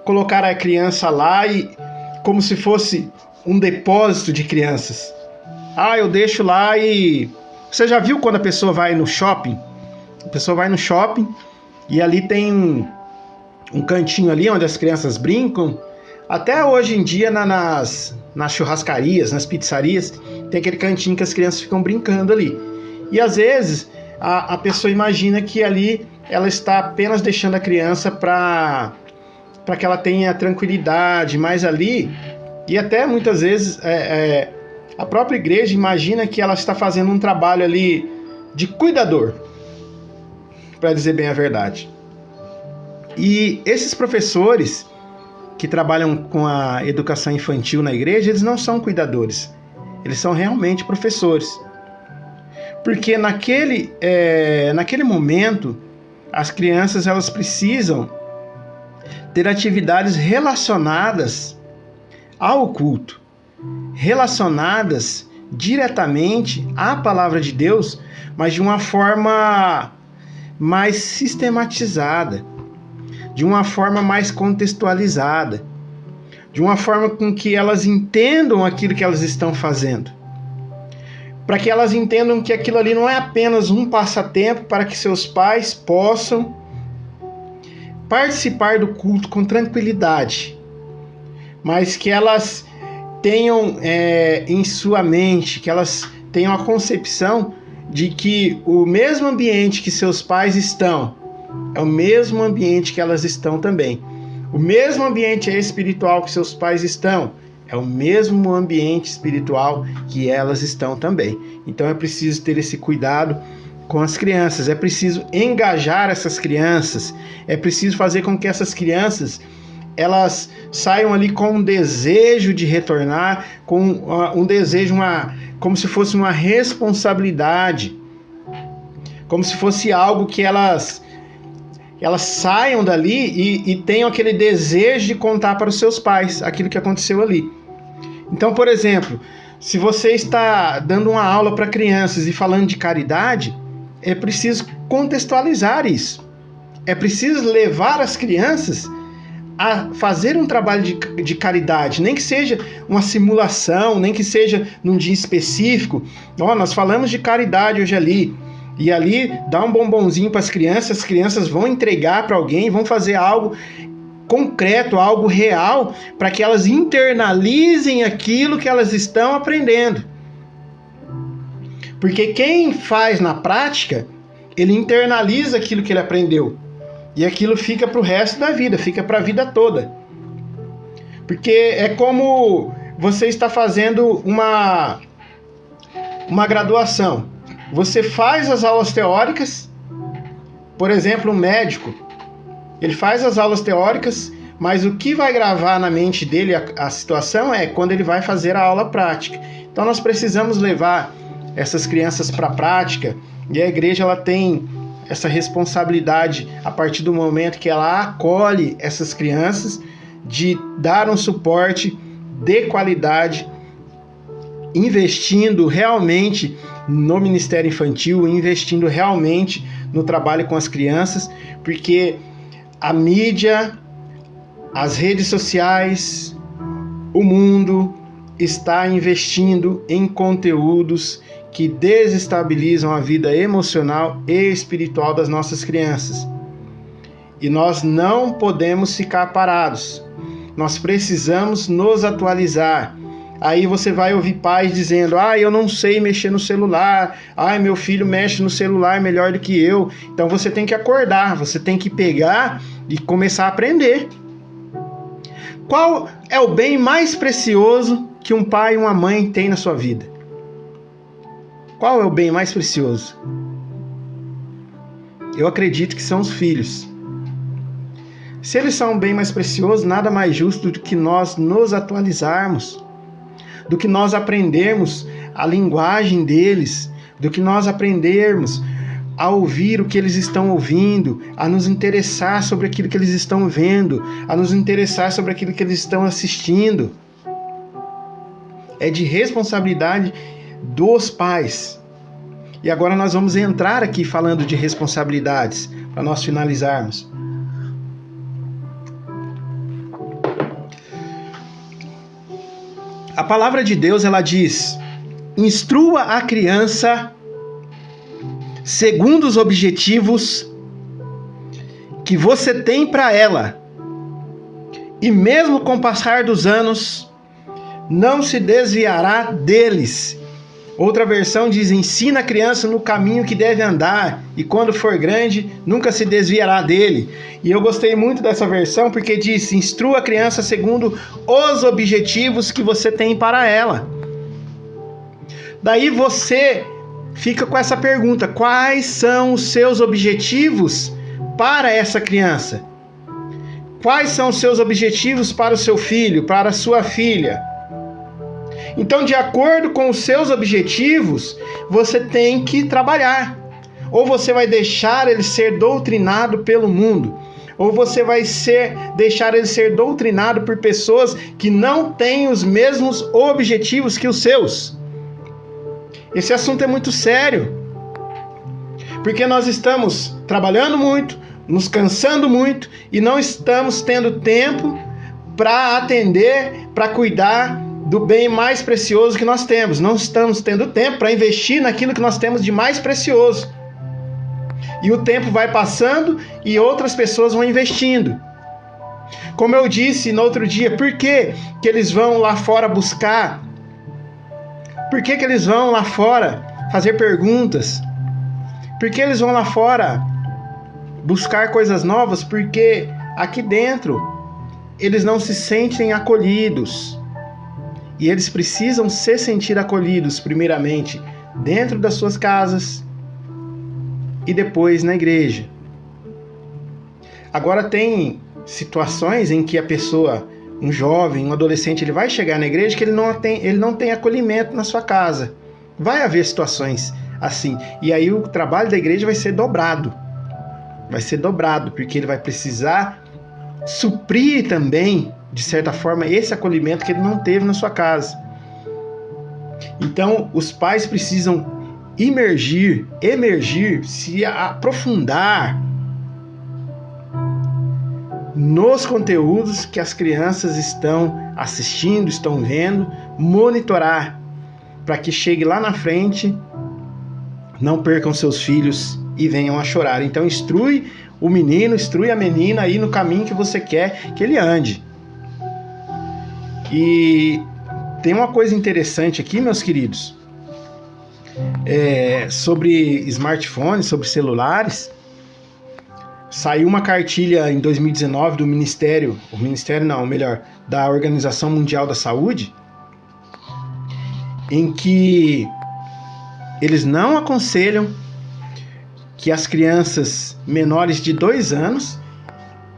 colocar a criança lá e como se fosse um depósito de crianças. Eu deixo lá e... Você já viu quando a pessoa vai no shopping? A pessoa vai no shopping e ali tem um cantinho ali onde as crianças brincam. Até hoje em dia nas churrascarias, nas pizzarias, tem aquele cantinho que as crianças ficam brincando ali. E às vezes a pessoa imagina que ali ela está apenas deixando a criança para que ela tenha tranquilidade, mas ali, e até muitas vezes a própria igreja imagina que ela está fazendo um trabalho ali de cuidador, para dizer bem a verdade. E esses professores que trabalham com a educação infantil na igreja, eles não são cuidadores, eles são realmente professores. Porque naquele momento, as crianças elas precisam ter atividades relacionadas ao culto, relacionadas diretamente à palavra de Deus, mas de uma forma mais sistematizada, de uma forma mais contextualizada, de uma forma com que elas entendam aquilo que elas estão fazendo. Para que elas entendam que aquilo ali não é apenas um passatempo para que seus pais possam participar do culto com tranquilidade, mas que elas tenham em sua mente, que elas tenham a concepção de que o mesmo ambiente que seus pais estão é o mesmo ambiente que elas estão também. O mesmo ambiente espiritual que seus pais estão é o mesmo ambiente espiritual que elas estão também. Então é preciso ter esse cuidado com as crianças, é preciso engajar essas crianças, é preciso fazer com que essas crianças elas saiam ali com um desejo de retornar, com um desejo, como se fosse uma responsabilidade, como se fosse algo que elas saiam dali e tenham aquele desejo de contar para os seus pais aquilo que aconteceu ali. Então, por exemplo, se você está dando uma aula para crianças e falando de caridade, é preciso contextualizar isso. É preciso levar as crianças a fazer um trabalho de caridade, nem que seja uma simulação, nem que seja num dia específico. Nós falamos de caridade hoje ali, e ali dá um bombonzinho para as crianças vão entregar para alguém, vão fazer algo concreto, algo real, para que elas internalizem aquilo que elas estão aprendendo. Porque quem faz na prática, ele internaliza aquilo que ele aprendeu. E aquilo fica para o resto da vida, fica para a vida toda. Porque é como você está fazendo uma graduação. Você faz as aulas teóricas, por exemplo, um médico, ele faz as aulas teóricas, mas o que vai gravar na mente dele a situação é quando ele vai fazer a aula prática. Então nós precisamos levar essas crianças para a prática, e a igreja ela tem essa responsabilidade a partir do momento que ela acolhe essas crianças, de dar um suporte de qualidade, investindo realmente no Ministério Infantil, investindo realmente no trabalho com as crianças, porque a mídia, as redes sociais, o mundo está investindo em conteúdos que desestabilizam a vida emocional e espiritual das nossas crianças. E nós não podemos ficar parados. Nós precisamos nos atualizar. Aí você vai ouvir pais dizendo: eu não sei mexer no celular, meu filho mexe no celular melhor do que eu. Então você tem que acordar, você tem que pegar e começar a aprender. Qual é o bem mais precioso que um pai e uma mãe têm na sua vida? Qual é o bem mais precioso? Eu acredito que são os filhos. Se eles são um bem mais precioso, nada mais justo do que nós nos atualizarmos, do que nós aprendermos a linguagem deles, do que nós aprendermos a ouvir o que eles estão ouvindo, a nos interessar sobre aquilo que eles estão vendo, a nos interessar sobre aquilo que eles estão assistindo. É de responsabilidade dos pais. E agora nós vamos entrar aqui falando de responsabilidades, para nós finalizarmos. A palavra de Deus, ela diz: instrua a criança segundo os objetivos que você tem para ela, e mesmo com o passar dos anos, não se desviará deles. Outra versão diz: ensina a criança no caminho que deve andar, e quando for grande, nunca se desviará dele. E eu gostei muito dessa versão porque diz: instrua a criança segundo os objetivos que você tem para ela. Daí você fica com essa pergunta: quais são os seus objetivos para essa criança? Quais são os seus objetivos para o seu filho, para a sua filha? Então, de acordo com os seus objetivos, você tem que trabalhar. Ou você vai deixar ele ser doutrinado pelo mundo, Ou você vai deixar ele ser doutrinado por pessoas que não têm os mesmos objetivos que os seus? Esse assunto é muito sério, porque nós estamos trabalhando muito, nos cansando muito e não estamos tendo tempo para atender, para cuidar do bem mais precioso que nós temos. Não estamos tendo tempo para investir naquilo que nós temos de mais precioso. E o tempo vai passando e outras pessoas vão investindo. Como eu disse no outro dia, por que eles vão lá fora buscar? Por que eles vão lá fora fazer perguntas? Por que eles vão lá fora buscar coisas novas? Porque aqui dentro eles não se sentem acolhidos. E eles precisam se sentir acolhidos, primeiramente, dentro das suas casas e depois na igreja. Agora tem situações em que a pessoa, um jovem, um adolescente, ele vai chegar na igreja que ele não tem acolhimento na sua casa. Vai haver situações assim. E aí o trabalho da igreja vai ser dobrado. Vai ser dobrado, porque ele vai precisar suprir também, de certa forma, esse acolhimento que ele não teve na sua casa. Então, os pais precisam emergir, se aprofundar nos conteúdos que as crianças estão assistindo, estão vendo, monitorar, para que chegue lá na frente, não percam seus filhos e venham a chorar. Então, instrui o menino, instrui a menina aí no caminho que você quer que ele ande. E tem uma coisa interessante aqui, meus queridos, sobre smartphones, sobre celulares. Saiu uma cartilha em 2019 do da Organização Mundial da Saúde, em que eles não aconselham que as crianças menores de 2 anos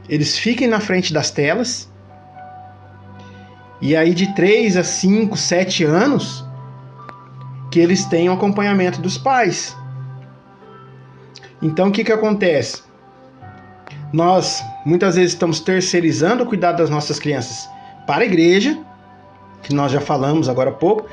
eles fiquem na frente das telas. E aí de 3 a 5, 7 anos que eles tenham acompanhamento dos pais. Então o que acontece? Nós muitas vezes estamos terceirizando o cuidado das nossas crianças para a igreja, que nós já falamos agora há pouco,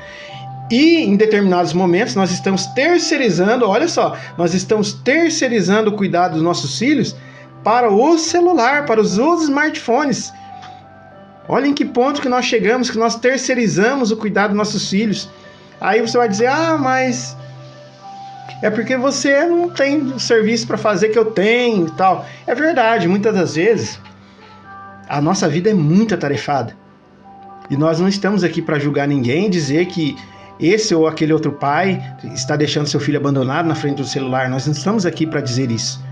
e em determinados momentos nós estamos terceirizando, olha só, nós estamos terceirizando o cuidado dos nossos filhos para o celular, para os outros smartphones. Olha em que ponto que nós chegamos, que nós terceirizamos o cuidado dos nossos filhos. Aí você vai dizer, mas é porque você não tem serviço para fazer que eu tenho e tal. É verdade, muitas das vezes a nossa vida é muito atarefada. E nós não estamos aqui para julgar ninguém, dizer que esse ou aquele outro pai está deixando seu filho abandonado na frente do celular. Nós não estamos aqui para dizer isso.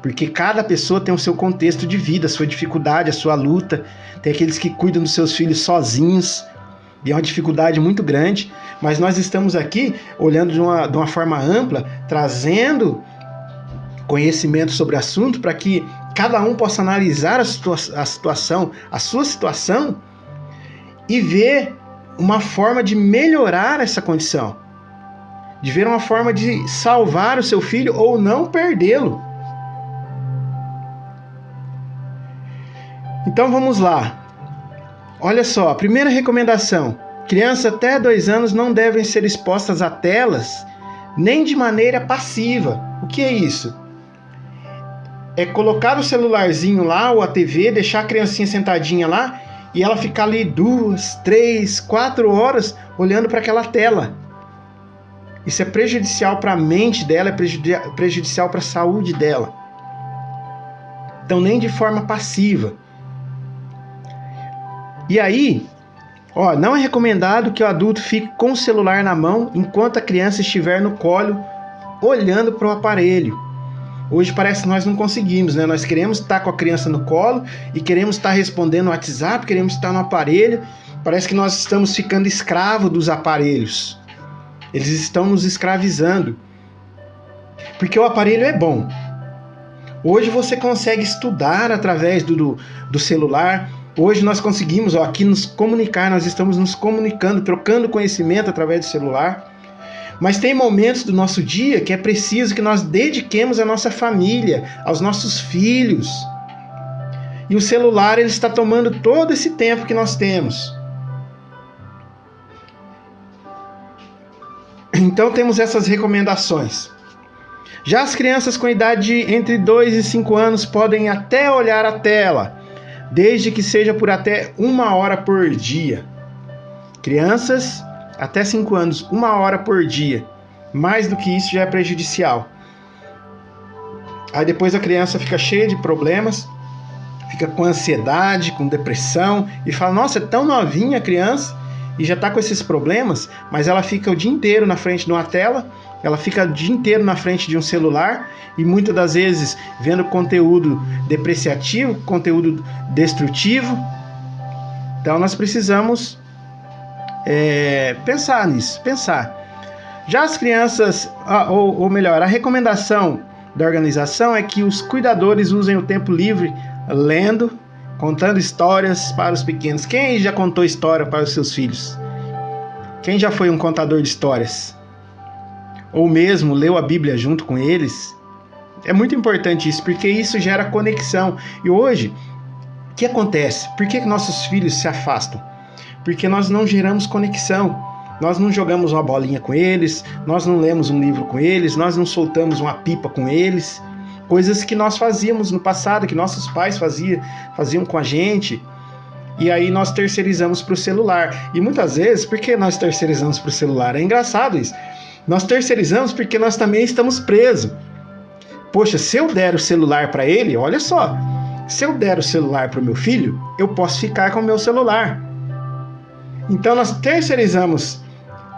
Porque cada pessoa tem o seu contexto de vida, a sua dificuldade, a sua luta. Tem aqueles que cuidam dos seus filhos sozinhos, e é uma dificuldade muito grande. Mas nós estamos aqui olhando de uma forma ampla, trazendo conhecimento sobre o assunto, para que cada um possa analisar a sua situação, e ver uma forma de melhorar essa condição. De ver uma forma de salvar o seu filho ou não perdê-lo. Então vamos lá. Olha só, a primeira recomendação: crianças até 2 anos não devem ser expostas a telas, nem de maneira passiva. O que é isso? É colocar o celularzinho lá, ou a TV, deixar a criancinha sentadinha lá, e ela ficar ali 2, 3, 4 horas olhando para aquela tela. Isso é prejudicial para a mente dela, é prejudicial para a saúde dela. Então, nem de forma passiva. E aí, não é recomendado que o adulto fique com o celular na mão enquanto a criança estiver no colo, olhando para o aparelho. Hoje parece que nós não conseguimos, né? Nós queremos estar com a criança no colo e queremos estar respondendo no WhatsApp, queremos estar no aparelho. Parece que nós estamos ficando escravos dos aparelhos. Eles estão nos escravizando. Porque o aparelho é bom. Hoje você consegue estudar através do celular. Hoje nós conseguimos aqui nos comunicar, nós estamos nos comunicando, trocando conhecimento através do celular. Mas tem momentos do nosso dia que é preciso que nós dediquemos à nossa família, aos nossos filhos. E o celular ele está tomando todo esse tempo que nós temos. Então temos essas recomendações. Já as crianças com idade entre 2 e 5 anos podem até olhar a tela, desde que seja por até 1 hora por dia. Crianças até 5 anos, 1 hora por dia. Mais do que isso já é prejudicial. Aí depois a criança fica cheia de problemas, fica com ansiedade, com depressão, e fala, nossa, é tão novinha a criança, e já está com esses problemas, mas ela fica o dia inteiro na frente de uma tela, ela fica o dia inteiro na frente de um celular, e muitas das vezes vendo conteúdo depreciativo, conteúdo destrutivo. Então nós precisamos pensar nisso, Já as crianças, ou melhor, a recomendação da organização é que os cuidadores usem o tempo livre lendo, contando histórias para os pequenos. Quem já contou história para os seus filhos? Quem já foi um contador de histórias? Ou mesmo leu a Bíblia junto com eles? É muito importante isso, porque isso gera conexão. E hoje, o que acontece? Por que nossos filhos se afastam? Porque nós não geramos conexão. Nós não jogamos uma bolinha com eles, nós não lemos um livro com eles, nós não soltamos uma pipa com eles. Coisas que nós fazíamos no passado, que nossos pais faziam com a gente. E aí nós terceirizamos para o celular. E muitas vezes, por que nós terceirizamos para o celular? É engraçado isso. Nós terceirizamos porque nós também estamos presos. Poxa, se eu der o celular para ele, olha só. Se eu der o celular para o meu filho, eu posso ficar com o meu celular. Então nós terceirizamos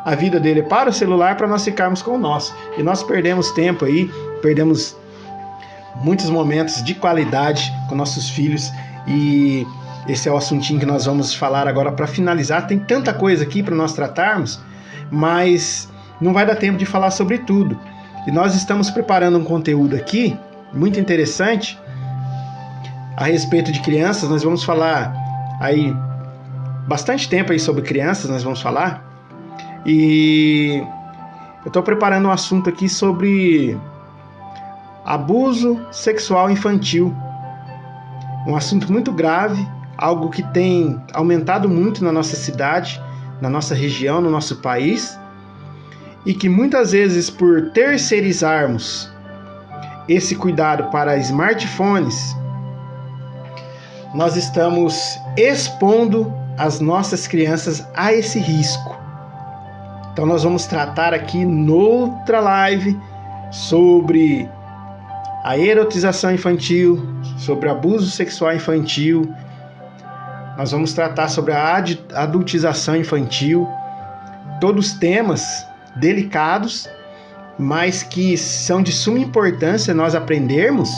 a vida dele para o celular para nós ficarmos com o nosso. E nós perdemos tempo aí, perdemos muitos momentos de qualidade com nossos filhos. E esse é o assuntinho que nós vamos falar agora para finalizar. Tem tanta coisa aqui para nós tratarmos, mas não vai dar tempo de falar sobre tudo. E nós estamos preparando um conteúdo aqui, muito interessante, a respeito de crianças. Nós vamos falar aí bastante tempo aí sobre crianças, nós vamos falar. E eu estou preparando um assunto aqui sobre abuso sexual infantil. Um assunto muito grave, algo que tem aumentado muito na nossa cidade, na nossa região, no nosso país, e que muitas vezes por terceirizarmos esse cuidado para smartphones, nós estamos expondo as nossas crianças a esse risco. Então nós vamos tratar aqui noutra live sobre a erotização infantil, sobre abuso sexual infantil. Nós vamos tratar sobre a adultização infantil. Todos temas delicados, mas que são de suma importância nós aprendermos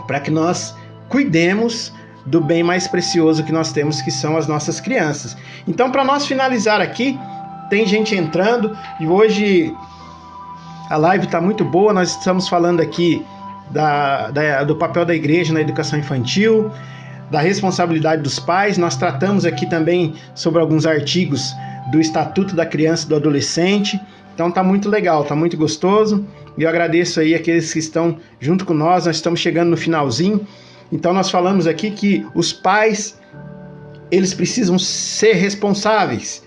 para que nós cuidemos do bem mais precioso que nós temos, que são as nossas crianças. Então, para nós finalizar aqui, tem gente entrando e hoje a live está muito boa. Nós estamos falando aqui do papel da igreja na educação infantil, da responsabilidade dos pais. Nós tratamos aqui também sobre alguns artigos do Estatuto da Criança e do Adolescente. Então tá muito legal, tá muito gostoso. E eu agradeço aí aqueles que estão junto com nós. Nós estamos chegando no finalzinho. Então nós falamos aqui que os pais, eles precisam ser responsáveis,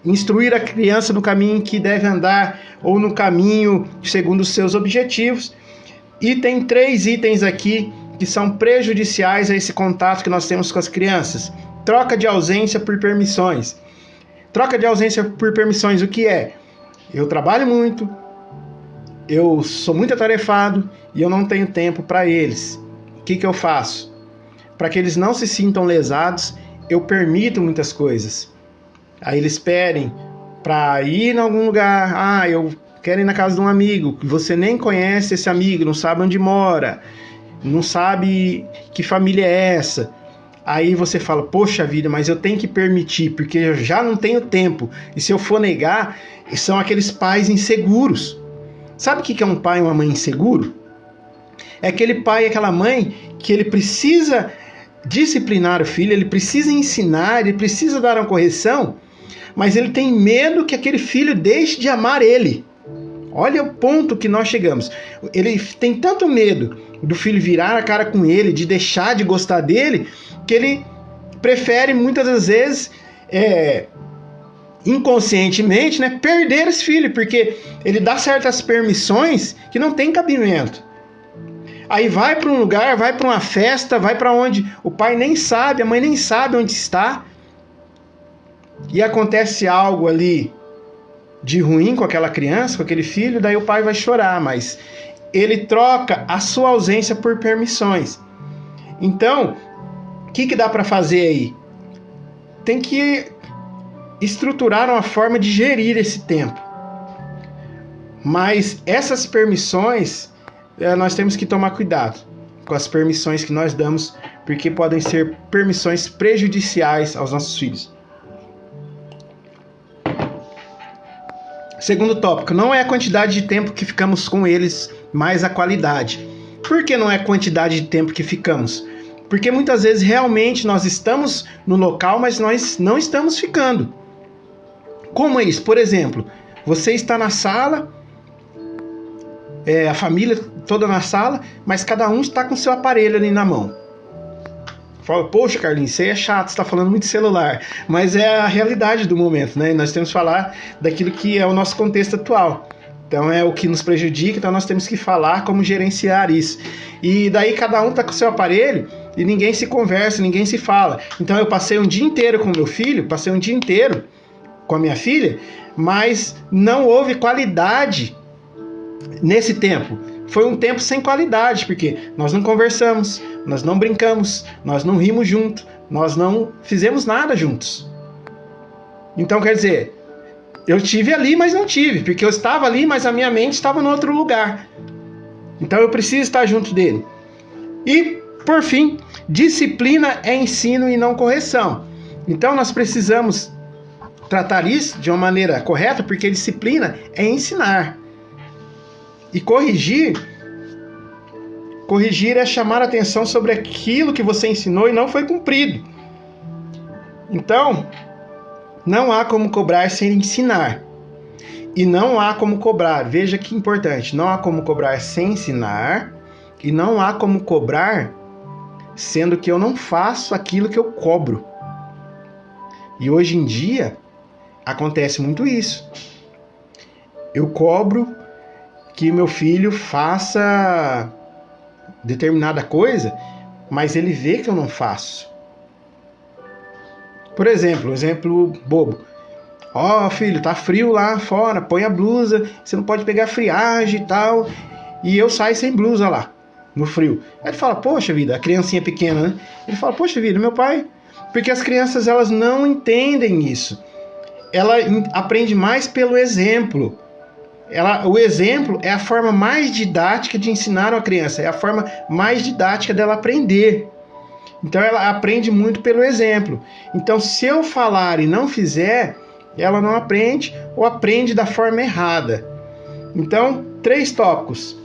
instruir a criança no caminho que deve andar ou no caminho segundo os seus objetivos. E tem 3 itens aqui que são prejudiciais a esse contato que nós temos com as crianças. Troca de ausência por permissões. Troca de ausência por permissões, o que é? Eu trabalho muito, eu sou muito atarefado e eu não tenho tempo para eles. O que eu faço? Para que eles não se sintam lesados, eu permito muitas coisas. Aí eles pedem para ir em algum lugar. Eu quero ir na casa de um amigo. Você nem conhece esse amigo, não sabe onde mora, não sabe que família é essa. Aí você fala, poxa vida, mas eu tenho que permitir, porque eu já não tenho tempo. E se eu for negar, são aqueles pais inseguros. Sabe o que é um pai e uma mãe inseguro? É aquele pai e aquela mãe que ele precisa disciplinar o filho, ele precisa ensinar, ele precisa dar uma correção, mas ele tem medo que aquele filho deixe de amar ele. Olha o ponto que nós chegamos. Ele tem tanto medo do filho virar a cara com ele, de deixar de gostar dele, que ele prefere muitas das vezes, inconscientemente, né, perder esse filho, porque ele dá certas permissões que não tem cabimento. Aí vai para um lugar, vai para uma festa, vai para onde o pai nem sabe, a mãe nem sabe onde está, e acontece algo ali de ruim com aquela criança, com aquele filho, daí o pai vai chorar, mas ele troca a sua ausência por permissões. Então, o que dá para fazer aí? Tem que estruturar uma forma de gerir esse tempo. Mas essas permissões, nós temos que tomar cuidado com as permissões que nós damos, porque podem ser permissões prejudiciais aos nossos filhos. Segundo tópico, não é a quantidade de tempo que ficamos com eles, mas a qualidade. Por que não é a quantidade de tempo que ficamos? Porque muitas vezes realmente nós estamos no local, mas nós não estamos ficando. Como é isso? Por exemplo, você está na sala, a família toda na sala, mas cada um está com seu aparelho ali na mão. Fala, poxa, Carlinhos, isso aí é chato, você está falando muito de celular. Mas é a realidade do momento, né? Nós temos que falar daquilo que é o nosso contexto atual. Então é o que nos prejudica, então nós temos que falar como gerenciar isso. E daí cada um está com seu aparelho e ninguém se conversa, ninguém se fala. Então eu passei um dia inteiro com meu filho, passei um dia inteiro com a minha filha, mas não houve qualidade nesse tempo. Foi um tempo sem qualidade, porque nós não conversamos, nós não brincamos, nós não rimos juntos, nós não fizemos nada juntos. Então, quer dizer, eu estive ali, mas não tive, porque eu estava ali, mas a minha mente estava em outro lugar. Então, eu preciso estar junto dele. E, por fim, disciplina é ensino e não correção. Então, nós precisamos tratar isso de uma maneira correta, porque disciplina é ensinar. E corrigir é chamar a atenção sobre aquilo que você ensinou e não foi cumprido. Então, não há como cobrar sem ensinar. E não há como cobrar, veja que importante, não há como cobrar sem ensinar e não há como cobrar sendo que eu não faço aquilo que eu cobro. E hoje em dia, acontece muito isso. Eu cobro que meu filho faça determinada coisa, mas ele vê que eu não faço. Por exemplo, um exemplo bobo. Ó, filho, tá frio lá fora, põe a blusa, você não pode pegar friagem e tal. E eu saio sem blusa lá, no frio. Aí ele fala, poxa vida, a criancinha pequena, né? Ele fala, poxa vida, meu pai... Porque as crianças, elas não entendem isso. Ela aprende mais pelo exemplo. O exemplo é a forma mais didática de ensinar uma criança, é a forma mais didática dela aprender. Então ela aprende muito pelo exemplo. Então se eu falar e não fizer, ela não aprende ou aprende da forma errada. Então, 3 tópicos.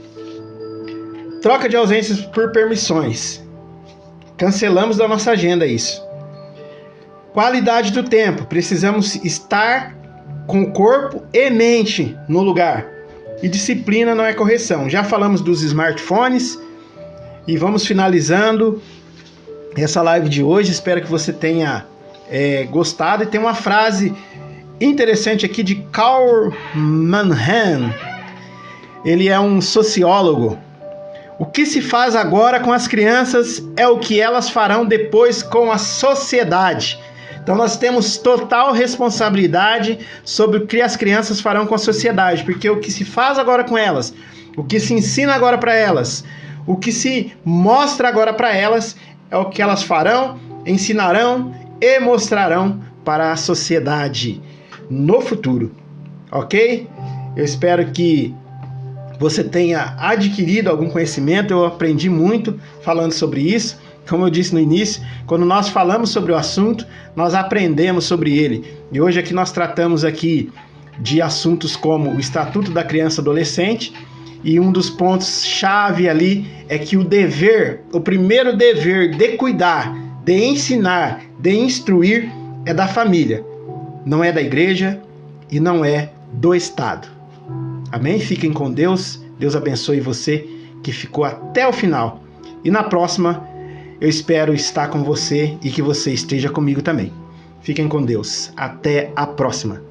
Troca de ausências por permissões. Cancelamos da nossa agenda isso. Qualidade do tempo. Precisamos estar com corpo e mente no lugar. E disciplina não é correção. Já falamos dos smartphones e vamos finalizando essa live de hoje. Espero que você tenha gostado. E tem uma frase interessante aqui de Karl Mannheim. Ele é um sociólogo. O que se faz agora com as crianças é o que elas farão depois com a sociedade. Então nós temos total responsabilidade sobre o que as crianças farão com a sociedade, porque o que se faz agora com elas, o que se ensina agora para elas, o que se mostra agora para elas é o que elas farão, ensinarão e mostrarão para a sociedade no futuro, ok? Eu espero que você tenha adquirido algum conhecimento, eu aprendi muito falando sobre isso. Como eu disse no início, quando nós falamos sobre o assunto, nós aprendemos sobre ele. E hoje aqui nós tratamos aqui de assuntos como o Estatuto da Criança e Adolescente, e um dos pontos-chave ali é que o primeiro dever de cuidar, de ensinar, de instruir, é da família. Não é da igreja e não é do Estado. Amém? Fiquem com Deus. Deus abençoe você. que ficou até o final. E na próxima, eu espero estar com você e que você esteja comigo também. Fiquem com Deus. Até a próxima.